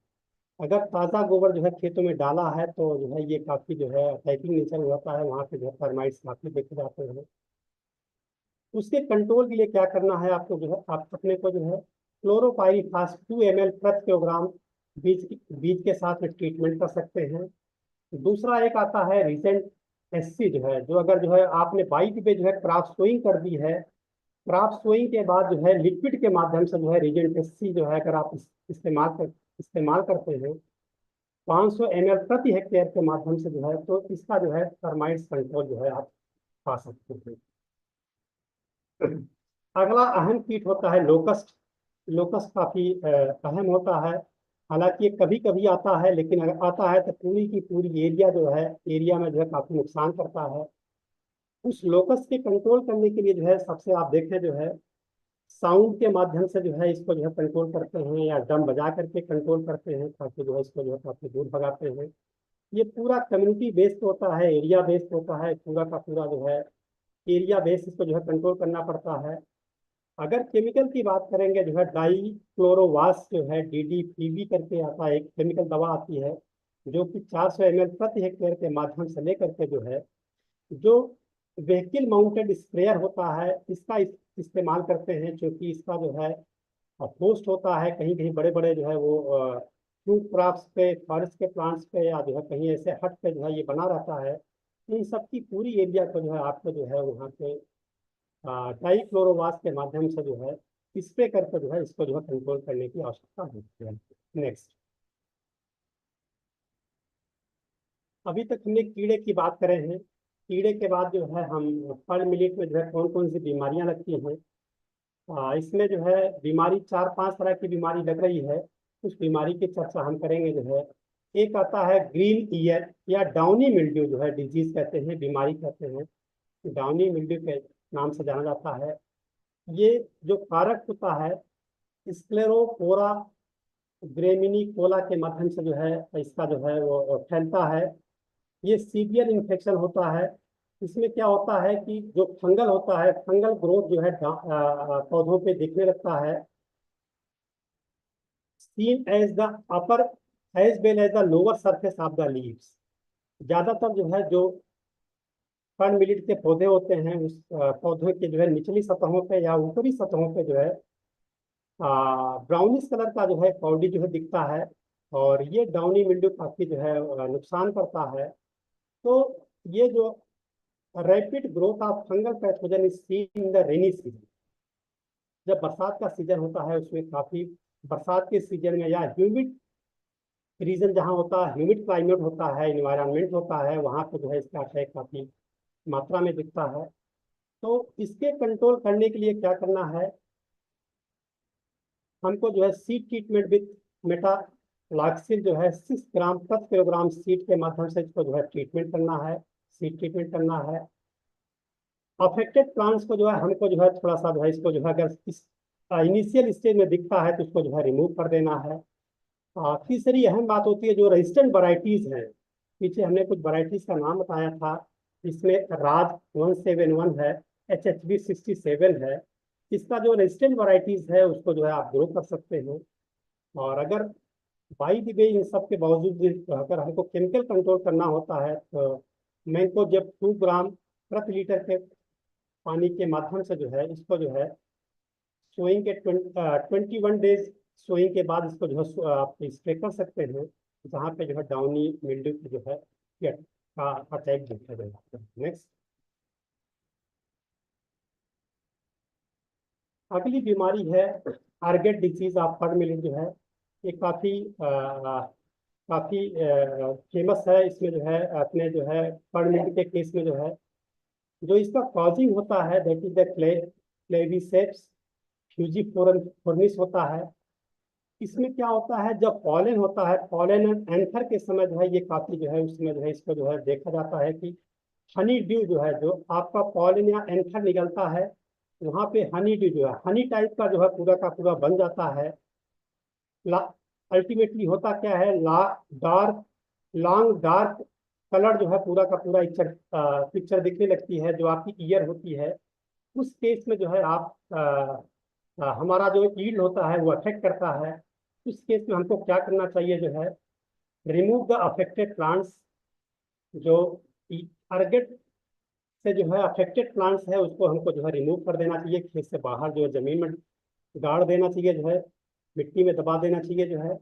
[SPEAKER 4] अगर ताजा गोबर जो है खेतों में डाला है तो जो है ये काफी जो है अटैकिंग नेचर होता है, वहाँ पे जो है टर्माइट्स काफी देखे जाते हैं। उसके कंट्रोल के लिए क्या करना है आपको, जो है आप अपने को जो है क्लोरोपाइरीफास 2 ml प्रति किलोग्राम बीज के साथ में ट्रीटमेंट कर सकते हैं। दूसरा एक आता है रीसेंट एससी, जो है जो अगर जो है आपने 22 पे जो है क्रॉप सोइंग कर दी है, क्रॉप सोइंग के बाद जो है लिक्विड के माध्यम से जो है रीजेंट एससी जो है अगर आप इस्तेमाल करते हैं 500 ml प्रति हेक्टेयर के माध्यम से जो है, तो इसका जो है टर्माइट्स कंट्रोल जो है आप पा सकते हैं। अगला अहम कीट होता है लोकस्ट। लोकस्ट काफी अहम होता है, हालांकि ये कभी कभी आता है, लेकिन अगर आता है तो पूरी की पूरी एरिया जो है एरिया में जो है काफी नुकसान करता है। उस लोकस्ट के कंट्रोल करने के लिए जो है सबसे आप देखें जो है साउंड के माध्यम से जो है इसको जो है कंट्रोल करते हैं, या ड्रम बजा करके कंट्रोल करते हैं, ताकि जो है इसको जो है काफी दूर भगाते हैं। ये पूरा कम्युनिटी बेस्ड होता है, एरिया बेस्ड होता है, पूरा का पूरा जो है एरिया बेस्ड इसको जो है कंट्रोल करना पड़ता है। अगर केमिकल की बात करेंगे जो है डाई क्लोरोवास जो है DDPV करके आता है, एक केमिकल दवा आती है जो कि 400 ml प्रति हेक्टेयर के माध्यम से लेकर के जो है जो व्हीकल माउंटेड स्प्रेयर होता है इसका इस्तेमाल करते हैं, क्योंकि इसका जो है पोस्ट होता है कहीं कहीं बड़े बड़े जो है वो फ्रूट क्रॉप्स पे, फॉरेस्ट के प्लांट्स पे, या जो है कहीं ऐसे हट पे जो है ये बना रहता है। इन सब की पूरी एरिया को जो है आपको जो है वहाँ पे ट्राइक्लोरोवास के माध्यम से जो है स्प्रे करके जो है इसको जो है कंट्रोल करने की आवश्यकता होती है। नेक्स्ट, अभी तक हमने कीड़े की बात करे हैं। कीड़े के बाद जो है हम फल मिलेट में जो है कौन कौन सी बीमारियां लगती हैं, इसमें जो है बीमारी 4-5 तरह की बीमारी लग रही है। उस बीमारी की चर्चा हम करेंगे जो है। एक आता है ग्रीन ईयर या डाउनी मिल्ड्यू, जो है डिजीज कहते हैं, बीमारी कहते हैं, डाउनी मिल्ड्यू के नाम से जाना जाता है। ये जो कारक होता है स्क्लेरोपोरा ग्रेमिनी कोला के माध्यम से जो है इसका जो है वो फैलता है। ये सीवियर इन्फेक्शन होता है। इसमें क्या होता है कि जो फंगल होता है, फंगल ग्रोथ जो है पौधों पे दिखने लगता है। seen as the upper as well as the lower surface of the leaves। ज्यादातर जो है जो फर्न मिलिट के पौधे होते हैं उस पौधों के जो है निचली सतहों पे या ऊपरी सतहों पे जो है ब्राउनिश कलर का जो है पाउडर जो है दिखता है। और ये डाउनी मिल्ड्यू काफी जो है नुकसान करता है। तो ये जो rapid growth of fungal pathogen is seen in the rainy season. जब बरसात का सीजन होता है उसमें काफी, बरसात के सीजन में या ह्यूमिड रीजन जहाँ होता है, ह्यूमिड क्लाइमेट होता है, इन्वायरमेंट होता है, वहाँ पे जो है इसका अटैक काफी मात्रा में दिखता है। तो इसके कंट्रोल करने के लिए क्या करना है, हमको जो है सीड ट्रीटमेंट विथ मेटालॉक्सिल जो है 6 ग्राम प्रति किलोग्राम सीड के माध्यम से इसको जो है ट्रीटमेंट करना है, सीड ट्रीटमेंट करना है। अफेक्टेड प्लांट्स को जो है हमको जो है थोड़ा सा जो है इसको जो है अगर इस इनिशियल स्टेज में दिखता है तो उसको जो है रिमूव कर देना है। तीसरी अहम बात होती है जो रेजिस्टेंट वराइटीज हैं। पीछे हमने कुछ वराइटीज का नाम बताया था, इसमें राज 171 है, HHB 67 है। इसका जो रेजिस्टेंट वराइटीज है उसको जो है आप ग्रो कर सकते हैं। और अगर बाई द वे इन सब के बावजूद अगर हमको केमिकल कंट्रोल करना होता है तो मैंको जब 2 ग्राम प्रति लीटर के पानी के माध्यम से जो है इसको जो है सोइंग के 21 डेज सोइंग के बाद इसको जो है आप स्प्रे कर सकते हैं, जहाँ पे जो है डाउनी मिल्ड्यू की जो है का अटैक देखा जाएगा। नेक्स्ट, अगली बीमारी है आर्गेट डिजीज ऑफ फर्न मिलेट जो है। ये काफी फेमस है। इसमें जो है अपने जो है फर्न मिलेट के केस में जो है जो इसका कॉजिंग होता है दैट इज द क्लेविसेप्स फ्यूजिफोर्निस होता है। इसमें क्या होता है जब पॉलन होता है, पॉलन एंड एंथर के समय जो है ये काफी जो है उसमें जो है इसको जो है देखा जाता है कि हनी ड्यू जो है, जो आपका पॉलन या एंथर निकलता है वहाँ पे हनी ड्यू जो है हनी टाइप का जो है पूरा का पूरा बन जाता है। अल्टीमेटली होता क्या है, लॉन्ग डार्क कलर जो है पूरा का पूरा पिक्चर दिखने लगती है जो आपकी ईयर होती है। उस केस में जो है आप हमारा जो ईल्ड होता है वो अफेक्ट करता है। उस केस में हमको क्या करना चाहिए जो है, रिमूव द अफेक्टेड प्लांट्स। जो टारगेट से जो है अफेक्टेड प्लांट्स है उसको हमको जो है रिमूव कर देना चाहिए, खेत से बाहर जो है जमीन में गाड़ देना चाहिए, जो है मिट्टी में दबा देना चाहिए जो है।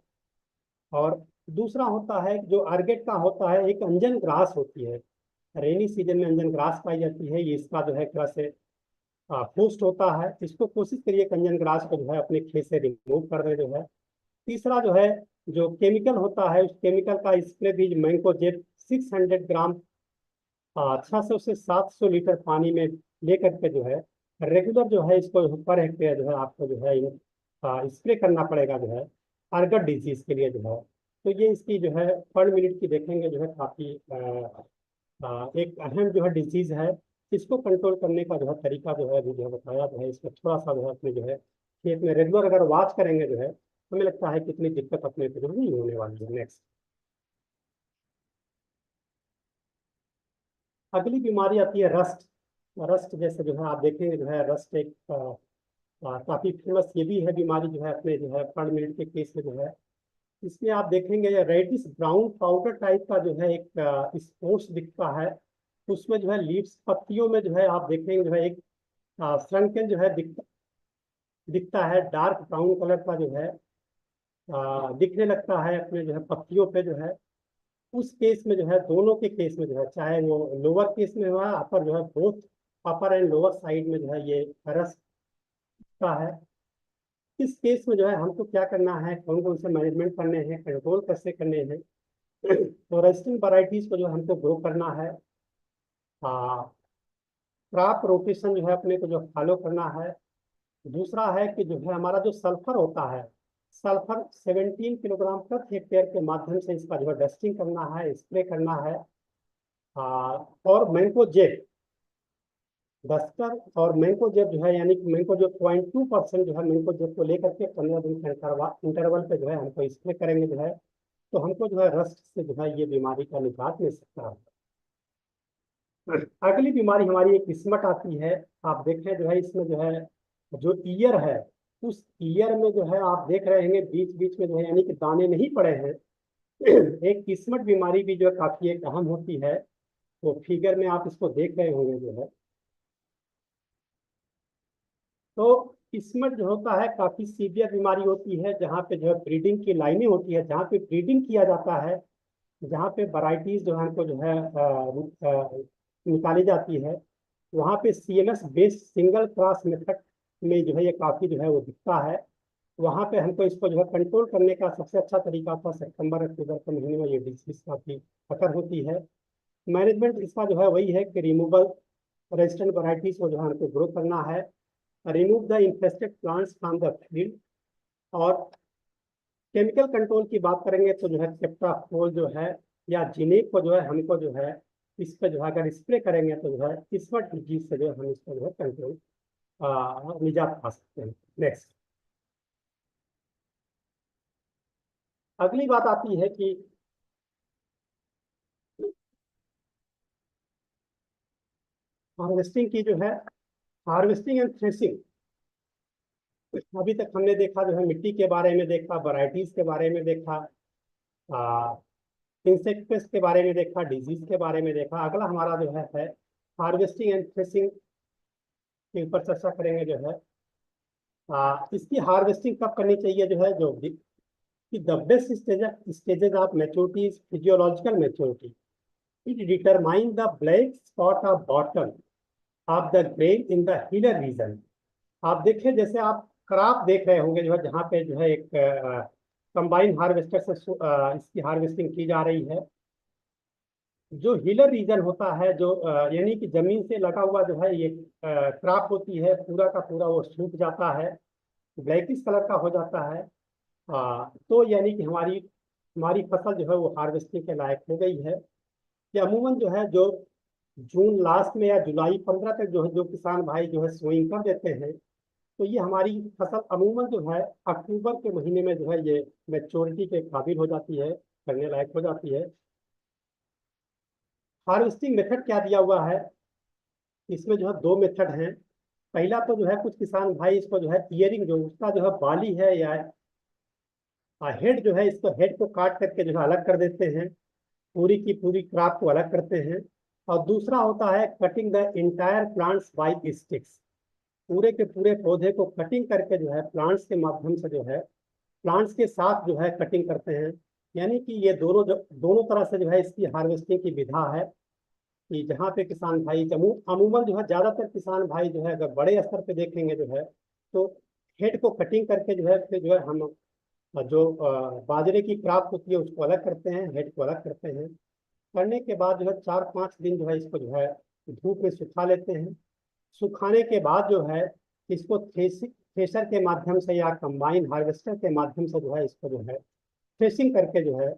[SPEAKER 4] और दूसरा होता है जो आर्गेट का होता है, एक अंजन ग्रास होती है, रेनी सीजन में अंजन ग्रास पाई जाती है। ये इसका जो है एक तरह से होस्ट होता है। इसको कोशिश करिए कंजन ग्रास को जो है अपने खेत से रिमूव कर दे जो है। तीसरा जो है जो केमिकल होता है उस केमिकल का स्प्रे भी मैंकोजेब 600 ग्राम 600 से 700 लीटर पानी में लेकर के जो है रेगुलर जो है इसको पर हेक्टेयर जो है आपको जो है स्प्रे करना पड़ेगा जो है अर्गट डिजीज के लिए जो है। तो ये इसकी जो है पर मिनट की देखेंगे जो है काफी एक अहम जो है डिजीज है। इसको कंट्रोल करने का जो है तरीका जो है अभी जो है बताया जो है। इसमें थोड़ा सा जो है अपने जो है खेत में रेगुलर अगर वॉच करेंगे जो है हमें लगता है कि इतनी दिक्कत अपने को जो नहीं होने वाली है। नेक्स्ट, अगली बीमारी आती है रस्ट। रस्ट जैसे जो है आप देखेंगे जो है रस्ट एक काफी फेमस ये भी है बीमारी जो है अपने जो है फर्न मिलेट के केस में जो है। इसमें आप देखेंगे रेडिश ब्राउन पाउडर टाइप का जो है एक स्पोर्ट्स दिखता है। उसमें जो है लीव्स पत्तियों में जो है आप देखेंगे जो है एक श्रंकन जो है दिखता है, डार्क ब्राउन कलर का जो है दिखने लगता है अपने जो है पत्तियों पे जो है। उस केस में जो है, दोनों के केस में जो है, चाहे वो लोअर केस में हुआ, अपर जो है, both upper and lower side में जो है ये रस का है। इस केस में जो है हमको क्या करना है, कौन कौन से मैनेजमेंट करने हैं, कंट्रोल कैसे करने हैं। तो रेजिस्टेंट वैरायटीज को जो हमको ग्रो करना है, क्रॉप रोटेशन जो है अपने को जो फॉलो करना है। दूसरा है कि जो है हमारा जो सल्फर होता है, सल्फर 17 किलोग्राम प्रति हेक्टेयर के माध्यम से इसका जो है डस्टिंग करना है, स्प्रे करना है। और मैंकोजेब डस्टर और मैंकोजेब जो है, यानी कि मैंकोजेब 0.2% जो है मैंकोजेब को लेकर के 15 दिन के इंटरवल पे जो है हमको स्प्रे करेंगे जो है, तो हमको जो है रस्ट से जो है ये बीमारी का निजात मिल सकता है। अगली बीमारी हमारी एक किस्मत आती है। आप देखें जो है इसमें जो है जो ईयर है, उस ईयर में जो है आप देख रहे होंगे बीच बीच में जो है यानी कि दाने नहीं पड़े हैं। एक किस्मत बीमारी भी जो है काफी एक अहम होती है, तो फिगर में आप इसको देख रहे होंगे जो है। तो किस्मत जो होता है काफी सीवियर बीमारी होती है, जहाँ पे जो है ब्रीडिंग की लाइनें होती है, जहाँ पे ब्रीडिंग किया जाता है, जहाँ पे वैरायटीज जो है हमको जो है निकाली जाती है, वहाँ पे CNS based single cross method में जो है ये काफी जो है वो दिखता है। वहाँ पे हमको इसको जो है कंट्रोल करने का सबसे अच्छा तरीका था, सितंबर अक्टूबर के महीने में ये डिजीज काफी अकर होती है। मैनेजमेंट इसका जो है वही है कि रिमूवल रेजिस्टेंट वैरायटीज को जो है हमको ग्रो करना है, remove the infested plants from the field. और केमिकल कंट्रोल की बात करेंगे तो जो है टेट्राफोल जो है या जिनेक को जो है हमको जो है इस पर जो है अगर स्प्रे करेंगे तो जो है किस्मत डिजीज से जो है हम इसको जो है कंट्रोल निजात पा सकते हैं। नेक्स्ट, अगली बात आती है कि हार्वेस्टिंग की जो है, हार्वेस्टिंग एंड थ्रेसिंग। अभी तक हमने देखा जो है मिट्टी के बारे में देखा, वैरायटीज के बारे में देखा, इंसेक्ट पेस्ट के बारे में देखा, डिजीज के बारे में देखा। अगला हमारा जो है हार्वेस्टिंग एंड थ्रेसिंग के ऊपर चर्चा करेंगे जो है। इसकी हार्वेस्टिंग कब करनी चाहिए जो है, जो कि the best stages of maturity is physiological maturity, it determine the black spot of bottom of the grain in the hilar region. आप देखिए जैसे आप क्रॉप देख रहे होंगे जो है, जहाँ पे जो है एक कंबाइन हार्वेस्टर से इसकी हार्वेस्टिंग की जा रही है। जो हीलर रीजन होता है, जो यानी कि जमीन से लगा हुआ जो है ये क्रॉप होती है, पूरा का पूरा वो सूख जाता है, ब्लैकिश कलर का हो जाता है। तो यानी कि हमारी हमारी फसल जो है वो हार्वेस्टिंग के लायक हो गई है। कि अमूमन जो है जो जून लास्ट में या जुलाई 15 तक जो है जो किसान भाई जो है सोइंग कर देते हैं, तो ये हमारी फसल अमूमन जो है अक्टूबर के महीने में जो है ये मैच्योरिटी के काबिल हो जाती है, करने लायक हो जाती है। हार्वेस्टिंग मेथड क्या दिया हुआ है, इसमें जो है 2 मेथड हैं। पहला तो जो है कुछ किसान भाई इसको जो है ईयरिंग, जो उसका जो है बाली है या हेड जो है, इसको हेड को काट करके जो है अलग कर देते हैं, पूरी की पूरी क्रॉप को अलग करते हैं। और दूसरा होता है cutting the entire plants by sticks, पूरे के पूरे पौधे को कटिंग करके जो है प्लांट्स के माध्यम से जो है प्लांट्स के साथ जो है कटिंग करते हैं। यानी कि ये दोनों तरह से जो है इसकी हार्वेस्टिंग की विधा है। कि जहाँ पे किसान भाई अमूमन जो है ज्यादातर किसान भाई जो है अगर बड़े स्तर पे देखेंगे जो है, तो हेड को कटिंग करके जो है फिर जो है हम जो बाजरे की क्रॉप होती है उसको अलग करते हैं, हेड को अलग करते हैं। करने के बाद जो है 4-5 दिन जो है इसको जो है धूप में सुखा लेते हैं। सुखाने के बाद जो है इसको थ्रेशर के माध्यम से या कंबाइन हार्वेस्टर के माध्यम से जो है इसको जो है थ्रेशिंग करके जो है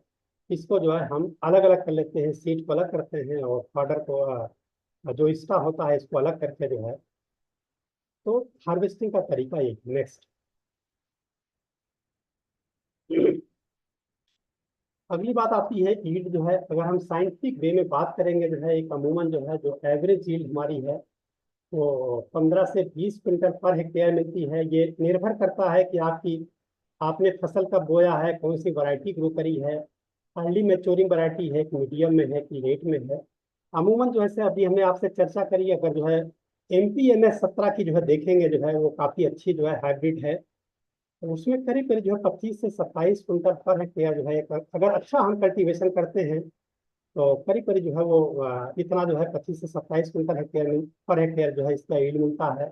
[SPEAKER 4] इसको जो है हम अलग अलग कर लेते हैं, सीड को अलग करते हैं और पाउडर को जो इसका होता है इसको अलग करके जो है, तो हार्वेस्टिंग का तरीका ये। नेक्स्ट, अगली बात आती है यील्ड जो है। अगर हम साइंटिफिक वे में बात करेंगे जो है, एक अमूमन जो है जो एवरेज यील्ड हमारी है वो 15 से 20 क्विंटल पर हेक्टेयर मिलती है। ये निर्भर करता है कि आपने फसल कब बोया है, कौन सी वैरायटी ग्रो करी है, अर्ली मैच्योरिंग वैरायटी है कि मीडियम में है कि लेट में है। अमूमन जो है अभी हमने आपसे चर्चा करी, अगर जो है MPMS 17 की जो है देखेंगे जो है वो काफ़ी अच्छी जो है हाइब्रिड है। तो उसमें करीब करीब जो है 25 से 27 क्विंटल पर हेक्टेयर जो है, अगर अच्छा हम कल्टीवेशन करते हैं तो करीब करीब जो है वो इतना जो है 25 से 27 क्विंटल हेक्टेयर पर हेक्टेयर जो है इसका यील्ड मिलता है।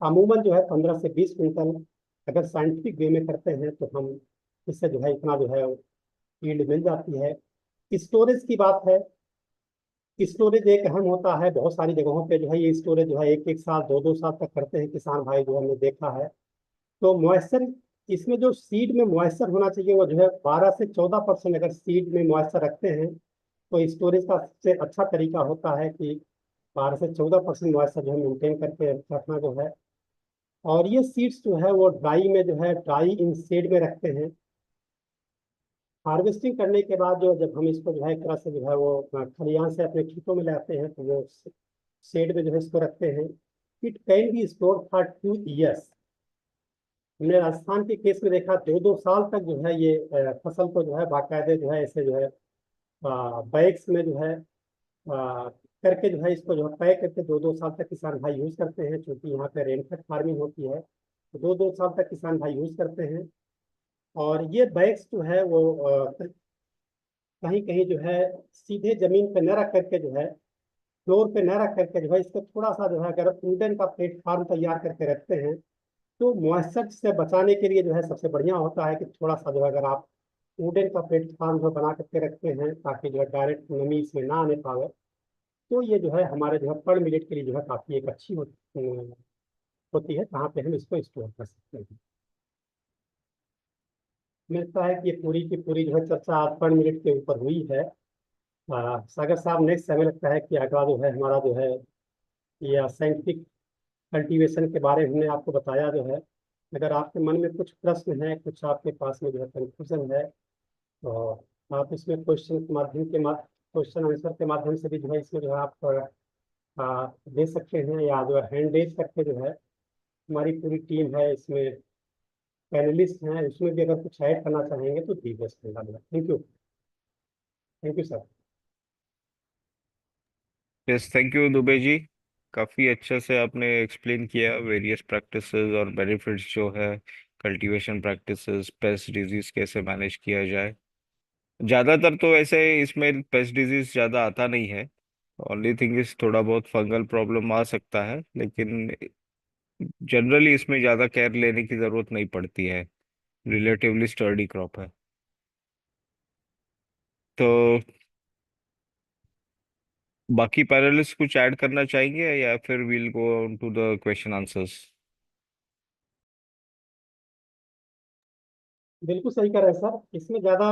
[SPEAKER 4] अमूमन जो है 15 से 20 क्विंटल अगर साइंटिफिक वे में करते हैं तो हम इससे जो है इतना जो है यील्ड मिल जाती है। स्टोरेज की बात है, स्टोरेज एक अहम होता है। बहुत सारी जगहों पे जो है ये स्टोरेज जो है 1-1 साल 2-2 साल तक करते हैं किसान भाई, जो हमने देखा है। तो मॉइस्चर, इसमें जो सीड में मॉइस्चर होना चाहिए वो जो है 12 से 14%। अगर सीड में मॉइस्चर रखते हैं तो स्टोरेज का सबसे अच्छा तरीका होता है कि 12 से 14% मॉइस्चर जो है मेंटेन करके रखना जो है। और ये सीड्स जो है वो ड्राई में जो है ड्राई इन शेड में रखते हैं। हार्वेस्टिंग करने के बाद जो जब हम इसको जो है एक तरह से जो है वो खलिहान से अपने खेतों में लाते हैं तो वो शेड में जो है इसको रखते हैं। It can be store for 2 years. हमने राजस्थान के केस में देखा 2-2 साल तक जो है ये फसल को जो है बाकायदे जो है ऐसे जो है बैग्स में जो है करके जो है इसको जो है पैक करके 2-2 साल तक किसान भाई यूज करते हैं। क्योंकि यहाँ पे रेनफेड फार्मिंग होती है तो 2-2 साल तक किसान भाई यूज करते हैं। और ये बैग्स जो है वो कहीं कहीं जो है सीधे जमीन पे न रख करके जो है फ्लोर पे न रख करके जो है इसको थोड़ा सा जो है अगर वुडन का प्लेटफॉर्म तैयार करके रखते हैं तो मॉइस्चर से बचाने के लिए जो है सबसे बढ़िया होता है कि थोड़ा सा जो है अगर आप वुडन का प्लेटफॉर्म जो बना करके रखते हैं ताकि जो है डायरेक्ट नमी इसमें ना आने पावे, तो ये जो है हमारे जो है पर मिनट के लिए जो है काफ़ी एक अच्छी होती है कहाँ पे हम इसको स्टोर कर सकते हैं। मिलता है कि ये पूरी की पूरी जो है चर्चा आज पर मिनट के ऊपर हुई है। सागर साहब, नेक्स्ट हमें लगता है कि अगला जो है हमारा जो है ये साइंटिफिक कल्टीवेशन के बारे में हमने आपको बताया जो है। अगर आपके मन में कुछ प्रश्न है, कुछ आपके पास में जो है कंफ्यूजन है, तो आप इसमें क्वेश्चन आंसर के माध्यम से भी जो है इसमें जो है आप दे सकते हैं, या जो है हैंड रेज करके जो है हमारी पूरी टीम है इसमें पैनलिस्ट हैं उसमें भी अगर कुछ ऐड करना चाहेंगे तो दीजिए। Thank you, thank you sir.
[SPEAKER 3] Yes, thank you Dubey ji. काफ़ी अच्छे से आपने एक्सप्लेन किया वेरियस प्रैक्टिसेस और बेनिफिट्स जो है कल्टीवेशन प्रैक्टिसेस, पेस्ट डिजीज कैसे मैनेज किया जाए। ज़्यादातर तो ऐसे इसमें पेस्ट डिजीज ज़्यादा आता नहीं है। ओनली थिंग इज थोड़ा बहुत फंगल प्रॉब्लम आ सकता है, लेकिन जनरली इसमें ज़्यादा केयर लेने की ज़रूरत नहीं पड़ती है। रिलेटिवली स्टर्डी क्रॉप है। तो बाकी पैनलिस्ट कुछ ऐड करना चाहेंगे या फिर we'll go to the question answers.
[SPEAKER 4] बिल्कुल सही कह रहे हैं सर, इसमें ज़्यादा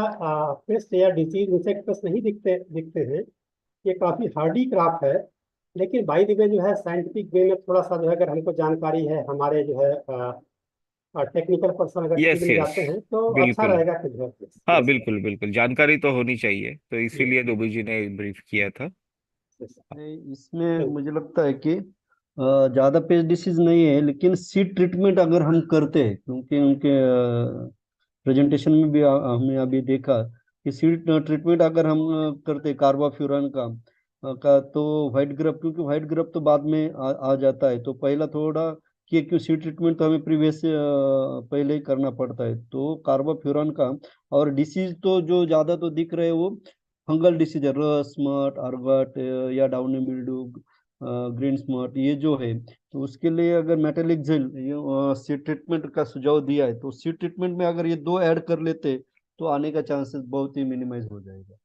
[SPEAKER 4] पेस्ट या डिजीज इंसेक्ट पेस्ट नहीं दिखते दिखते हैं। ये काफ़ी हार्डी क्राफ्ट है। लेकिन बाई द वे जो है साइंटिफिक वे में थोड़ा सा जो है अगर हमको जानकारी है, हमारे जो है टेक्निकल पर्सन अगर फील्ड
[SPEAKER 3] यस
[SPEAKER 4] में
[SPEAKER 3] यस,
[SPEAKER 4] जाते हैं तो अच्छा
[SPEAKER 3] बिल्कुल।
[SPEAKER 4] रहेगा कि जो है।
[SPEAKER 3] हाँ
[SPEAKER 4] यस सर।
[SPEAKER 3] बिल्कुल बिल्कुल, जानकारी तो होनी चाहिए, तो
[SPEAKER 4] यस
[SPEAKER 3] इसीलिए दुबे जी ने ब्रीफ किया था।
[SPEAKER 4] यस।
[SPEAKER 5] नहीं, इसमें
[SPEAKER 4] थैंक
[SPEAKER 5] मुझे लगता है कि ज्यादा पेस्ट डिसीज नहीं है, लेकिन सीड ट्रीटमेंट अगर हम करते हैं, क्योंकि उनके प्रेजेंटेशन में भी हमने अभी देखा कि सीड ट्रीटमेंट अगर हम करते कार्बाफ्यूरन का तो व्हाइट ग्रब, क्योंकि व्हाइट ग्रब तो बाद में आ जाता है, तो पहला थोड़ा कि क्यों सीड ट्रीटमेंट तो हमें प्रीवियस से पहले ही करना पड़ता है, तो कार्बाफ्यूरन का। और डिसीज तो जो ज्यादा तो दिख रहे हैं वो फंगल डिसीज है, रस स्मट अर्गट या डाउनी मिल्ड्यू, ग्रीन स्मट, ये जो है। तो उसके लिए अगर मेटेलिक जेल ये सीड ट्रीटमेंट का सुझाव दिया है, तो सीड ट्रीटमेंट में अगर ये दो ऐड कर लेते तो आने का चांसेस बहुत ही मिनिमाइज हो जाएगा।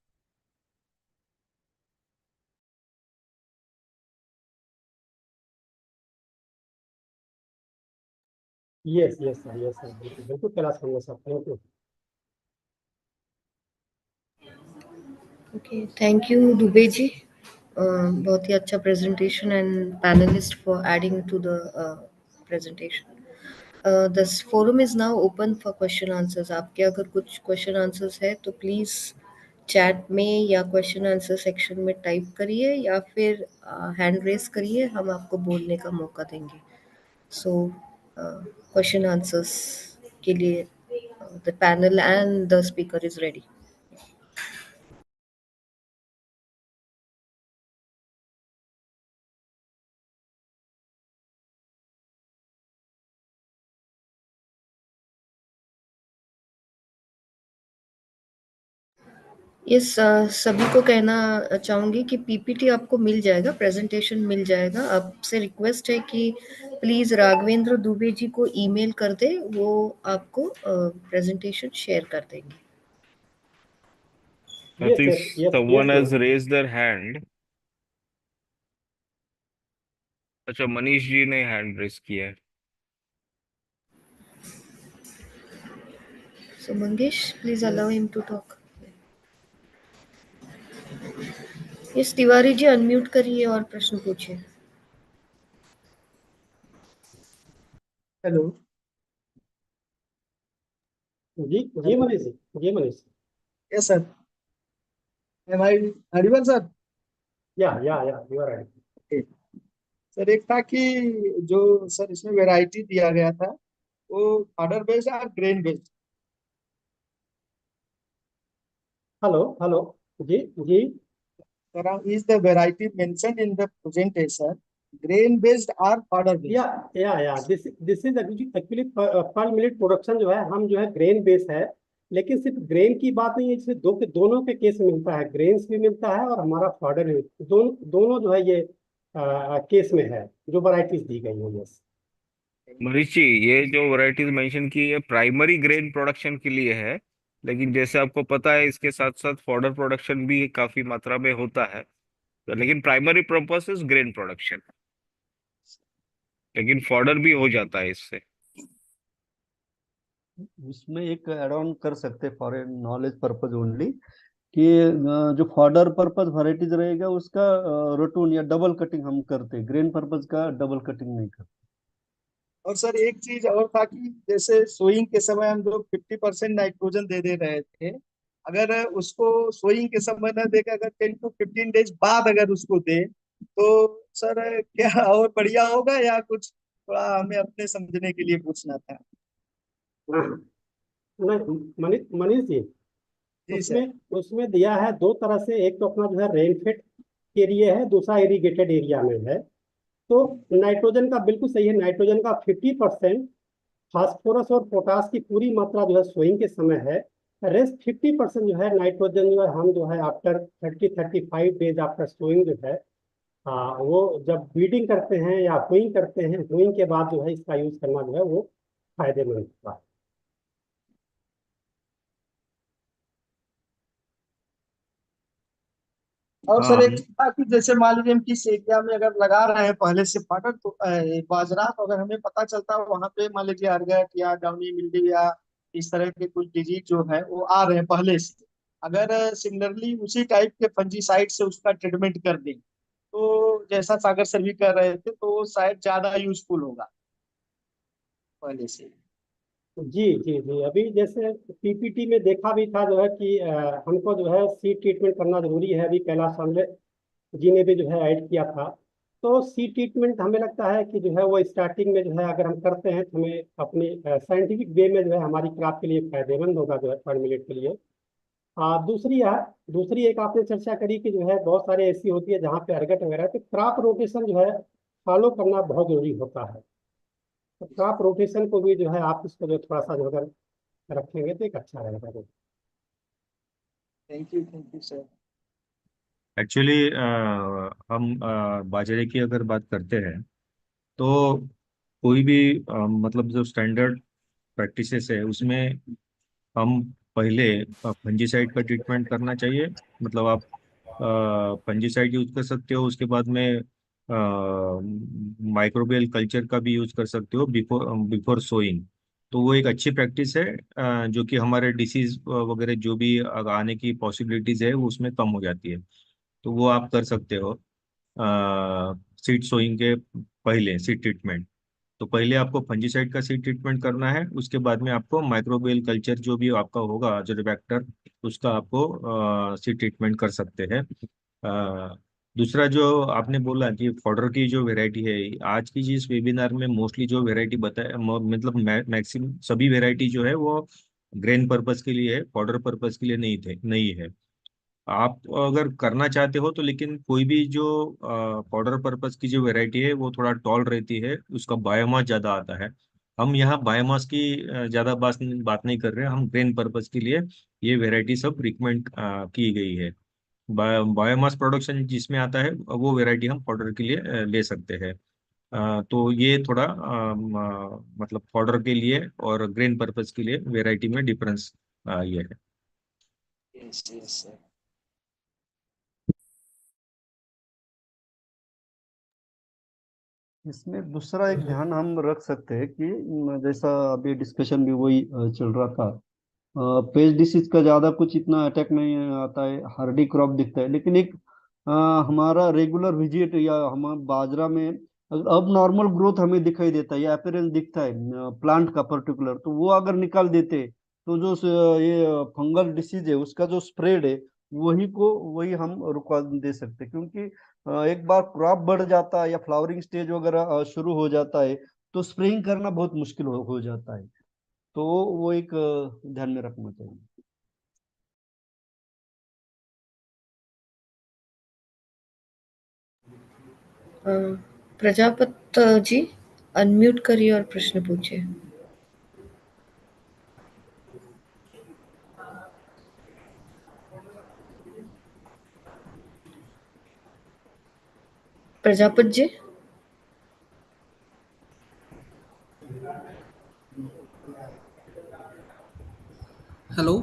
[SPEAKER 4] Yes yes sir, yes sir, बिल्कुल बिल्कुल क्लास करूँगा सर। Thank you.
[SPEAKER 1] Okay, thank you Dubey ji. बहुत ही अच्छा presentation and panelist for adding to the presentation. This forum is now open for question answers. आपके अगर कुछ क्वेश्चन आंसर्स है तो प्लीज़ चैट में या क्वेश्चन आंसर सेक्शन में टाइप करिए या फिर हैंड रेस करिए, हम आपको बोलने का मौका देंगे। सो क्वेश्चन आंसर्स के लिए the panel and the speaker is ready. Yes, सभी को कहना चाहूँगी कि पीपीटी आपको मिल जाएगा, प्रेजेंटेशन मिल जाएगा। आपसे रिक्वेस्ट है कि प्लीज़ राघवेंद्र दुबे जी को ईमेल कर दें, वो आपको प्रेजेंटेशन शेयर कर देंगे।
[SPEAKER 3] I
[SPEAKER 4] yes
[SPEAKER 3] think
[SPEAKER 4] yes yes
[SPEAKER 3] someone
[SPEAKER 4] yes
[SPEAKER 3] has raised their hand. अच्छा, मनीष जी ने हैंड रेस किया है।
[SPEAKER 1] So Mangesh, please allow him to talk. Yes, Tiwari ji unmute करिए और प्रश्न पूछिए।
[SPEAKER 6] हेलो।
[SPEAKER 4] जी जी मनीष जी, जी Manish.
[SPEAKER 6] Yes sir. Am I audible sir?
[SPEAKER 4] Yeah you are right.
[SPEAKER 6] Sir एक था कि जो सर इसमें वैरायटी दिया गया था वो ऑर्डर बेस्ड और ग्रेन बेस्ड।
[SPEAKER 4] हेलो हेलो, जी जी।
[SPEAKER 6] Sir is the variety mentioned in the presentation grain based और ऑर्डर
[SPEAKER 4] या
[SPEAKER 6] based?
[SPEAKER 4] This is actually per minute production जो है, हम जो है ग्रेन बेस है, लेकिन सिर्फ ग्रेन की बात नहीं है, इसमें दोनों के केस मिलता है, ग्रेन्स भी मिलता है और हमारा फॉर्डर भी, दोनों जो है ये केस में है जो वैरायटीज दी गई है। यस
[SPEAKER 3] मनीष जी, ये जो वैरायटीज मेंशन की है प्राइमरी ग्रेन प्रोडक्शन के लिए है, लेकिन जैसे आपको पता है इसके साथ साथ फॉडर प्रोडक्शन भी काफी मात्रा में होता है, तो लेकिन primary purpose is grain production, लेकिन फॉडर भी हो जाता है इससे।
[SPEAKER 5] उसमें एक ऐड ऑन कर सकते फॉर नॉलेज पर्पज ओनली कि जो फॉडर पर्पज वैरायटीज रहेगा उसका रोटून या डबल कटिंग हम करते, ग्रेन पर्पज का डबल कटिंग नहीं करते।
[SPEAKER 6] और सर एक चीज और था कि जैसे सोइंग के समय हम लोग 50% नाइट्रोजन दे दे रहे थे, अगर उसको सोइंग के समय न देकर अगर 10 to 15 डेज बाद अगर उसको दे तो सर क्या और बढ़िया होगा या कुछ थोड़ा हमें अपने समझने के लिए पूछना था।
[SPEAKER 4] नहीं मनीष जी,
[SPEAKER 6] जी सर।
[SPEAKER 4] उसमें उसमें दिया है दो तरह से, एक तो अपना जो है रेनफेड एरिया है, दूसरा इरिगेटेड एरिया में है। तो नाइट्रोजन का बिल्कुल सही है, नाइट्रोजन का 50%, फास्फोरस और पोटास की पूरी मात्रा जो है सोइंग के समय है। रेस्ट 50% जो है नाइट्रोजन जो है हम जो है आफ्टर 30-35 डेज आफ्टर सोइंग जो है, वो जब बीडिंग करते हैं या हुइंग करते हैं, हुइंग के बाद जो है इसका यूज करना जो है वो फायदेमंद होता है।
[SPEAKER 6] और
[SPEAKER 3] हाँ
[SPEAKER 6] सर एक
[SPEAKER 3] हम
[SPEAKER 6] था कि जैसे मान लीजिए हम किस एरिया में अगर लगा रहे हैं पहले से पाउडर तो बाजरा, तो अगर हमें पता चलता है वहां पे मान लीजिए अर्गट या डाउनी मिल्ड्यू या इस तरह के कुछ डिजीज जो है वो आ रहे हैं पहले से, अगर सिमिलरली उसी टाइप के फंजीसाइड से उसका ट्रीटमेंट कर दें तो जैसा सागर सर भी कर रहे थे तो वो शायद ज्यादा यूजफुल होगा पहले से।
[SPEAKER 4] जी जी जी, अभी जैसे पीपीटी में देखा भी था जो है कि हमको जो है सीड ट्रीटमेंट करना जरूरी है, अभी कैलाश सांबले जी ने भी जो है ऐड किया था। तो सीड ट्रीटमेंट हमें लगता है कि जो है वो स्टार्टिंग में जो है अगर हम करते हैं तो हमें अपनी साइंटिफिक वे में जो है हमारी क्रॉप के लिए फायदेमंद होगा जो है पर मिनट के लिए। दूसरी एक आपने चर्चा करी कि जो है बहुत सारे ऐसी होती है जहाँ पे अर्गट वगैरह, तो क्रॉप रोटेशन जो है फॉलो करना बहुत जरूरी होता है। तो क्रॉप रोटेशन को भी जो है आप इसको जो थोड़ा सा जो अगर रखेंगे तो एक अच्छा रहेगा।
[SPEAKER 6] Thank you sir.
[SPEAKER 7] एक्चुअली हम बाजरे की अगर बात करते हैं तो कोई भी मतलब जो स्टैंडर्ड प्रैक्टिसेस है उसमें हम पहले फंजीसाइड का ट्रीटमेंट करना चाहिए। मतलब आप फंजीसाइड यूज कर सकते हो, उसके बाद में माइक्रोबियल कल्चर का भी यूज कर सकते हो बिफोर बिफोर सोइंग। तो वो एक अच्छी प्रैक्टिस है जो कि हमारे डिसीज वगैरह जो भी आने की पॉसिबिलिटीज है वो उसमें कम हो जाती है। तो वो आप कर सकते हो सीड सोइंग के पहले सीड ट्रीटमेंट। तो पहले आपको फंजीसाइड का सीड ट्रीटमेंट करना है, उसके बाद में आपको माइक्रोबियल कल्चर जो भी आपका होगा जो रिएक्टर उसका आपको सीड ट्रीटमेंट कर सकते हैं। दूसरा जो आपने बोला कि फॉडर की जो वेराइटी है, आज की जिस वेबिनार में मोस्टली जो वेराइटी बताया मतलब मैक्सिमम सभी वेराइटी जो है वो ग्रेन पर्पस के लिए है, फॉडर पर्पस के लिए नहीं है। आप अगर करना चाहते हो तो, लेकिन कोई भी जो पाउडर पर्पस की जो वैरायटी है वो थोड़ा टॉल रहती है, उसका बायोमास ज्यादा आता है। हम यहाँ बायोमास की ज्यादा बात नहीं कर रहे हैं, हम ग्रेन पर्पज के लिए ये वेराइटी सब रिकमेंड की गई है। बायोमास प्रोडक्शन जिसमें आता है वो वेराइटी हम पाउडर के लिए ले सकते हैं। तो ये थोड़ा मतलब पाउडर के लिए और ग्रेन पर्पज के लिए वेराइटी में डिफरेंस ये है।
[SPEAKER 6] Yes yes sir.
[SPEAKER 5] इसमें दूसरा एक ध्यान हम रख सकते हैं कि जैसा अभी डिस्कशन भी वही चल रहा था, पेस्ट डिसीज का ज्यादा कुछ इतना अटैक नहीं आता है, हार्डी क्रॉप दिखता है, लेकिन एक हमारा रेगुलर विजिट या हम बाजरा में अब नॉर्मल ग्रोथ हमें दिखाई देता है या अपीयरेंस दिखता है प्लांट का पर्टिकुलर, तो वो अगर निकाल देते तो जो ये फंगल डिसीज है उसका जो स्प्रेड है वही हम रुकवा दे सकते हैं। क्योंकि एक बार क्रॉप बढ़ जाता है या फ्लावरिंग स्टेज वगैरह शुरू हो जाता है तो स्प्रेइंग करना बहुत मुश्किल हो जाता है। तो वो एक ध्यान में रखना चाहिए।
[SPEAKER 1] प्रजापत जी अनम्यूट करिए और प्रश्न पूछिए। प्रजापत जी।
[SPEAKER 8] Hello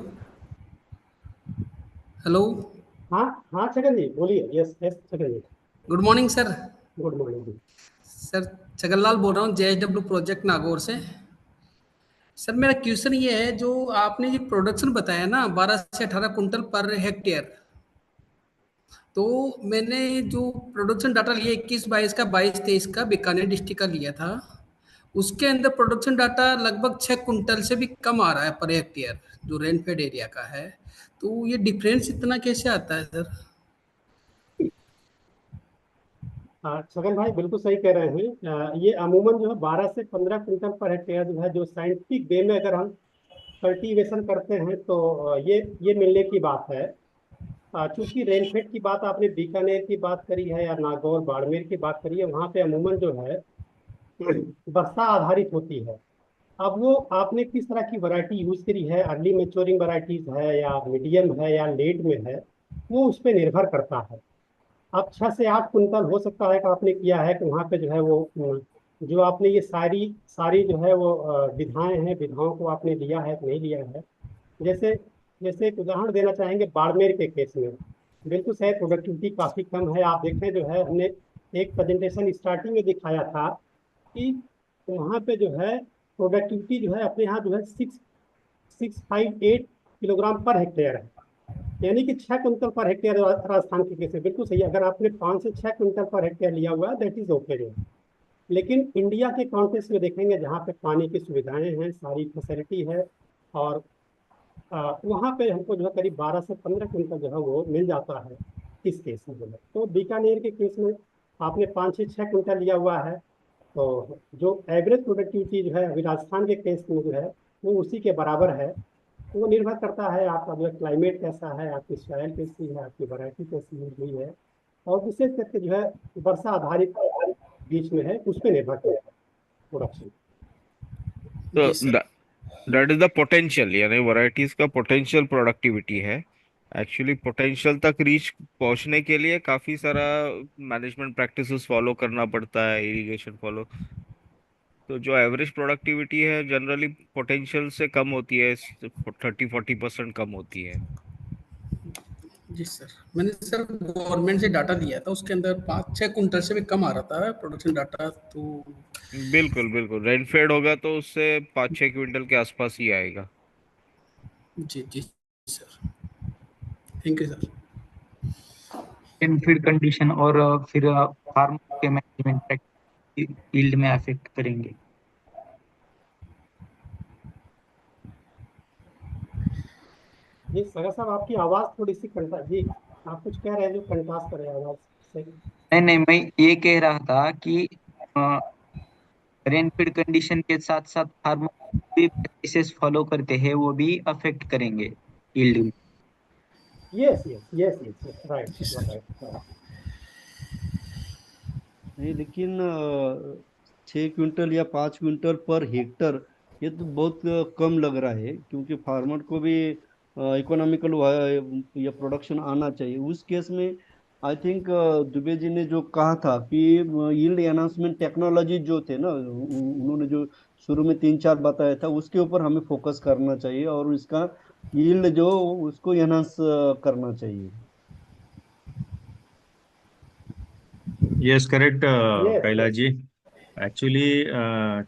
[SPEAKER 8] hello.
[SPEAKER 4] हाँ हाँ छगन जी बोलिए। Yes yes Chhagan ji,
[SPEAKER 8] good morning sir.
[SPEAKER 4] Good morning ji.
[SPEAKER 8] Sir Chhaganlal बोल रहा हूँ JSW प्रोजेक्ट नागौर से। सर मेरा क्वेश्चन ये है, जो आपने ये प्रोडक्शन बताया ना 12 से 18 कुंटल पर हेक्टेयर, तो मैंने जो प्रोडक्शन डाटा लिया 21-22 का, 22-23 का बीकानेर डिस्ट्रिक्ट का लिया था, उसके अंदर प्रोडक्शन डाटा लगभग 6 कुंटल से भी कम आ रहा है पर हेक्टेयर, जो रेनफेड एरिया का है। तो ये डिफरेंस इतना कैसे आता है सर?
[SPEAKER 4] छगन भाई बिल्कुल सही कह रहे हैं। ये अमूमन जो है 12 से 15 क्विंटल पर हेक्टेयर जो है, जो साइंटिफिक वे में अगर हम कल्टीवेशन करते हैं तो ये मिलने की बात है। चूंकि रेनफेड की बात आपने बीकानेर की बात करी है या नागौर बाड़मेर की बात करी है, वहाँ पे अमूमन जो है वर्षा आधारित होती है। अब वो आपने किस तरह की वैरायटी यूज करी है, अर्ली मेच्योरिंग वैरायटीज है या मीडियम है या लेट में है, वो उस पर निर्भर करता है। अब 6 से 8 कुंटल हो सकता है कि आपने किया है कि वहाँ पे जो है वो जो आपने ये सारी सारी जो है वो विधाएं हैं, विधाओं को आपने लिया है कि नहीं लिया है। जैसे जैसे एक उदाहरण देना चाहेंगे बाड़मेर के केस में, बिल्कुल सही, प्रोडक्टिविटी काफी कम है। आप देखें जो है हमने एक प्रेजेंटेशन स्टार्टिंग में दिखाया था कि वहाँ पे जो है प्रोडक्टिविटी जो है अपने यहाँ जो है 658 किलोग्राम पर हेक्टेयर है, यानी कि 6 कुंटल पर हेक्टेयर राजस्थान के केस में बिल्कुल सही है। अगर आपने 5 से 6 कुंटल पर हेक्टेयर लिया हुआ है दैट इज ओके जो। लेकिन इंडिया के कॉन्टेक्स्ट में देखेंगे जहाँ पे पानी की सुविधाएं हैं, सारी फैसिलिटी है, और वहाँ पे हमको जो है करीब 12 से 15 क्विंटल जो है वो मिल जाता है इस केस में जो है। तो बीकानेर के केस में आपने 5 से 6 क्विंटल लिया हुआ है, तो जो एवरेज प्रोडक्टिविटी जो है अभी राजस्थान के केस में जो है वो उसी के बराबर है। वो निर्भर करता है आपका जो है क्लाइमेट कैसा है, आपकी सॉइल कैसी है, आपकी वैरायटी कैसी हुई है, और विशेष करके जो है वर्षा आधारित बीच में है, उस पर निर्भर करता है प्रोडक्शन।
[SPEAKER 3] तो
[SPEAKER 8] जी sir.
[SPEAKER 3] That is the potential, यानी वैरायटीज का पोटेंशियल प्रोडक्टिविटी है। एक्चुअली पोटेंशियल तक रीच पहुंचने के लिए काफी सारा मैनेजमेंट प्रैक्टिसेस फॉलो करना पड़ता है, इरिगेशन फॉलो। तो जो एवरेज प्रोडक्टिविटी है जनरली पोटेंशियल से कम होती है, 30-40% कम होती है।
[SPEAKER 8] जी सर, मैंने सर गवर्नमेंट से डाटा लिया था, उसके अंदर 5-6 कुंटल से भी कम आ रहा था प्रोडक्शन डाटा। तो
[SPEAKER 3] बिल्कुल बिल्कुल, रेनफेड होगा तो उससे 5-6 क्विंटल के आसपास ही आएगा।
[SPEAKER 8] जी जी sir, thank you sir.
[SPEAKER 2] Feed condition और फिर फार्म के मैनेजमेंट यील्ड में अफेक्ट करेंगे।
[SPEAKER 4] जी सगा साहब, आपकी आवाज़ थोड़ी सी कंटा जी, आप कुछ कह रहे हैं जो कंट्रास्ट कर रहे हैं आवाज़ से।
[SPEAKER 2] नहीं नहीं, मैं ये कह रहा था कि रेनफीड कंडीशन के साथ साथ फार्मर भी प्रैक्टिसेस फॉलो करते हैं, वो भी अफेक्ट करेंगे यील्ड में।
[SPEAKER 4] Yes yes yes yes yes, right
[SPEAKER 8] जी सर।
[SPEAKER 4] राइट।
[SPEAKER 5] नहीं, लेकिन 6 क्विंटल या 5 क्विंटल पर हेक्टर, ये तो बहुत कम लग रहा है, क्योंकि फार्मर को भी इकोनॉमिकल या प्रोडक्शन आना चाहिए। उस केस में आई थिंक दुबे जी ने जो कहा था कि यील्ड एनहांसमेंट टेक्नोलॉजी जो थे ना, उन्होंने जो शुरू में 3-4 बताया था, उसके ऊपर हमें फोकस करना चाहिए और इसका यील्ड जो उसको एनहांस करना चाहिए।
[SPEAKER 7] Yes correct
[SPEAKER 4] yes
[SPEAKER 7] Kailash
[SPEAKER 4] yes.
[SPEAKER 7] जी। एक्चुअली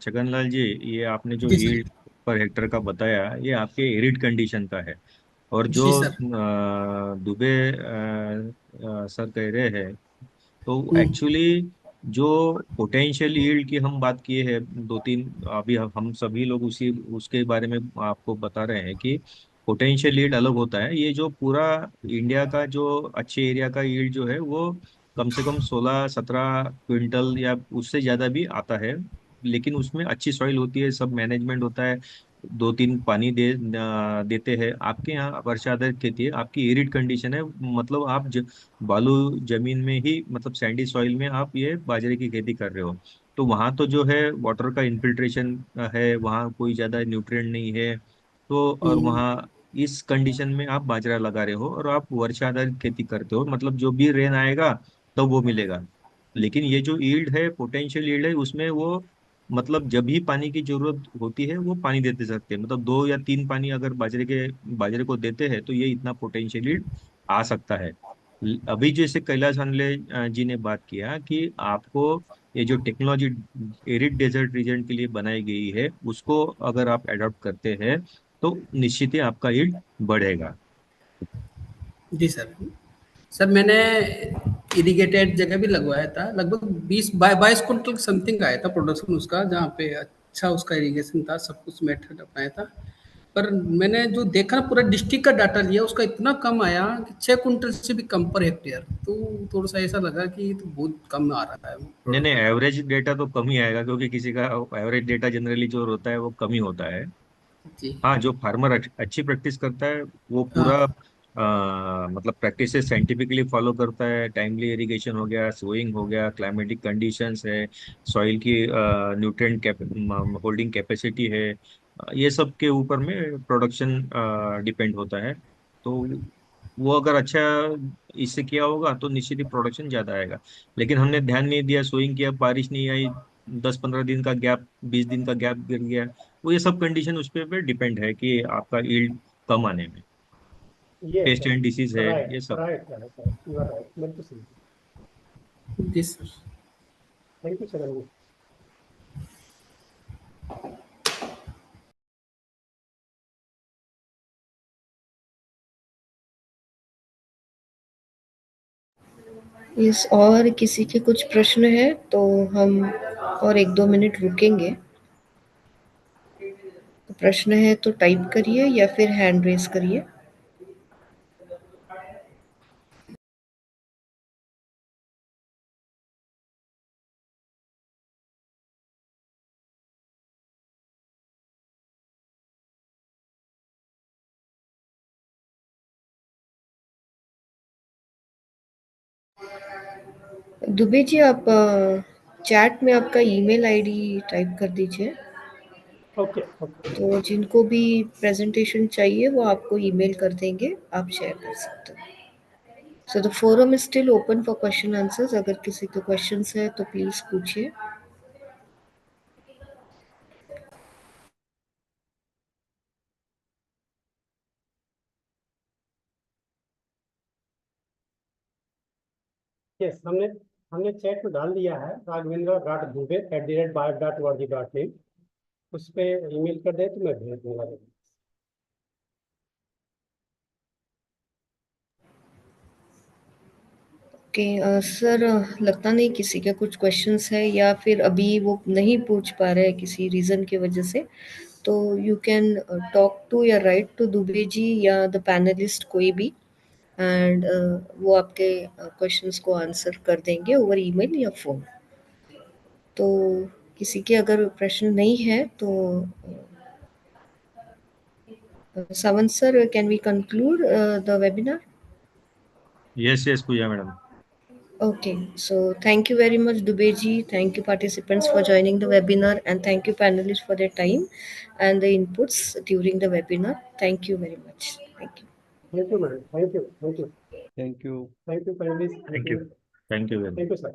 [SPEAKER 7] छगनलाल जी, ये आपने जो
[SPEAKER 8] जी सर।
[SPEAKER 7] यील्ड पर हेक्टर का बताया, ये आपके एरिड कंडीशन का है। और जो
[SPEAKER 8] जी सर।
[SPEAKER 7] दुबे सर कह रहे हैं, तो
[SPEAKER 8] हम्म।
[SPEAKER 7] एक्चुअली जो पोटेंशियल यील्ड की हम बात किए हैं, दो तीन अभी हम सभी लोग उसी उसके बारे में आपको बता रहे हैं कि पोटेंशियल यील्ड अलग होता है। ये जो पूरा इंडिया का जो अच्छे एरिया का यील्ड जो है, वो कम से कम 16-17 क्विंटल या उससे ज्यादा भी आता है। लेकिन उसमें अच्छी सॉइल होती है, सब मैनेजमेंट होता है, 2-3 पानी देते हैं। आपके यहाँ वर्षा आधारित खेती है, आपकी एरिड कंडीशन है, मतलब आप बालू जमीन में ही, मतलब सैंडी सॉइल में आप ये बाजरे की खेती कर रहे हो। तो वहाँ तो जो है वाटर का इन्फिल्ट्रेशन है, वहाँ कोई ज्यादा न्यूट्रिएंट नहीं है। तो और
[SPEAKER 8] हम्म।
[SPEAKER 7] वहाँ इस कंडीशन में आप बाजरा लगा रहे हो और आप वर्षा आधारित खेती करते हो, मतलब जो भी रेन आएगा तब वो मिलेगा। लेकिन ये जो यील्ड है, पोटेंशियल यील्ड है, उसमें वो मतलब जब भी पानी की जरूरत होती है वो पानी देते सकते हैं, मतलब 2 या 3 पानी अगर बाजरे को देते हैं तो ये इतना पोटेंशियल यील्ड आ सकता है। अभी जैसे कैलाश आंवले जी ने बात किया कि आपको ये जो टेक्नोलॉजी एरिड डेजर्ट रीजन के लिए बनाई गई है, उसको अगर आप अडॉप्ट करते हैं तो निश्चित ही आपका यील्ड बढ़ेगा।
[SPEAKER 8] जी सर। सर मैंने इरिगेटेड जगह भी लगवाया था, लगभग 22 कुंटल समथिंग आया था प्रोडक्शन उसका, जहाँ पे अच्छा उसका इरिगेशन था, सब कुछ मेथड अपनाया था। पर मैंने जो देखा ना, पूरा डिस्ट्रिक्ट का डाटा लिया, उसका इतना कम आया कि 6 कुंटल से भी कम पर हेक्टेयर। तो थोड़ा सा ऐसा लगा कि ये तो बहुत कम आ रहा है
[SPEAKER 7] नहीं नहीं,
[SPEAKER 8] प्रोडक्शन।
[SPEAKER 7] एवरेज डेटा तो कम ही आएगा, क्योंकि किसी का एवरेज डेटा जनरली जो होता है वो कम ही होता है।
[SPEAKER 8] जी।
[SPEAKER 7] हाँ, जो फार्मर अच्छी प्रैक्टिस करता है वो पूरा
[SPEAKER 8] हाँ।
[SPEAKER 7] मतलब प्रैक्टिस साइंटिफिकली फॉलो करता है, टाइमली इरिगेशन हो गया, सोइंग हो गया, क्लाइमेटिक कंडीशंस है, सॉइल की न्यूट्रिएंट होल्डिंग कैपेसिटी है, ये सब के ऊपर में प्रोडक्शन डिपेंड होता है। तो वो अगर अच्छा इससे किया होगा तो निश्चित ही प्रोडक्शन ज्यादा आएगा। लेकिन हमने ध्यान नहीं दिया, सोइंग किया, बारिश नहीं आई, 10-15 दिन का गैप, 20 दिन का गैप गिर गया, वो ये सब कंडीशन उस पे डिपेंड है कि आपका यील्ड कम आने में।
[SPEAKER 4] Yes
[SPEAKER 7] pest
[SPEAKER 4] sir.
[SPEAKER 7] And disease है
[SPEAKER 4] राइट
[SPEAKER 7] ये सब।
[SPEAKER 4] Right right, you are right, बिल्कुल सही।
[SPEAKER 8] जी सर।
[SPEAKER 4] Thank you sir.
[SPEAKER 1] इस और किसी के कुछ प्रश्न है तो हम और 1-2 मिनट रुकेंगे। तो प्रश्न है तो टाइप करिए या फिर हैंड रेज करिए। दुबे जी, आप चैट में आपका ईमेल आईडी टाइप कर दीजिए।
[SPEAKER 4] Okay okay.
[SPEAKER 1] तो जिनको भी प्रेजेंटेशन चाहिए वो आपको ईमेल कर देंगे, आप शेयर कर सकते हो। So the forum is still open for question answers. अगर किसी के क्वेश्चंस है तो प्लीज पूछिए।
[SPEAKER 4] यस, हमने हमने चैट में डाल दिया है, raghavendra.dubey@biot.org.in। उस पे ईमेल कर दे तो मैं भेज दूंगा।
[SPEAKER 1] ओके सर, लगता नहीं किसी के कुछ क्वेश्चंस है, या फिर अभी वो नहीं पूछ पा रहे हैं किसी रीज़न की वजह से। तो यू कैन टॉक टू या राइट टू दुबे जी या द पैनलिस्ट कोई भी, एंड वो आपके क्वेश्चंस को आंसर कर देंगे ओवर ईमेल या फ़ोन। तो किसी के अगर प्रश्न नहीं है तो Sawant sir, can we conclude the webinar?
[SPEAKER 7] Yes yes Pooja madam.
[SPEAKER 1] Okay, so thank you very much, Dubeji. Thank you, participants, for joining the webinar, and thank you, panelists, for their time and the inputs during the webinar. Thank you very much. Thank you.
[SPEAKER 4] Thank you, madam. Thank you. Thank you.
[SPEAKER 5] Thank you.
[SPEAKER 4] Thank you, panelists.
[SPEAKER 7] Thank you. Thank you very much.
[SPEAKER 4] Thank you, sir.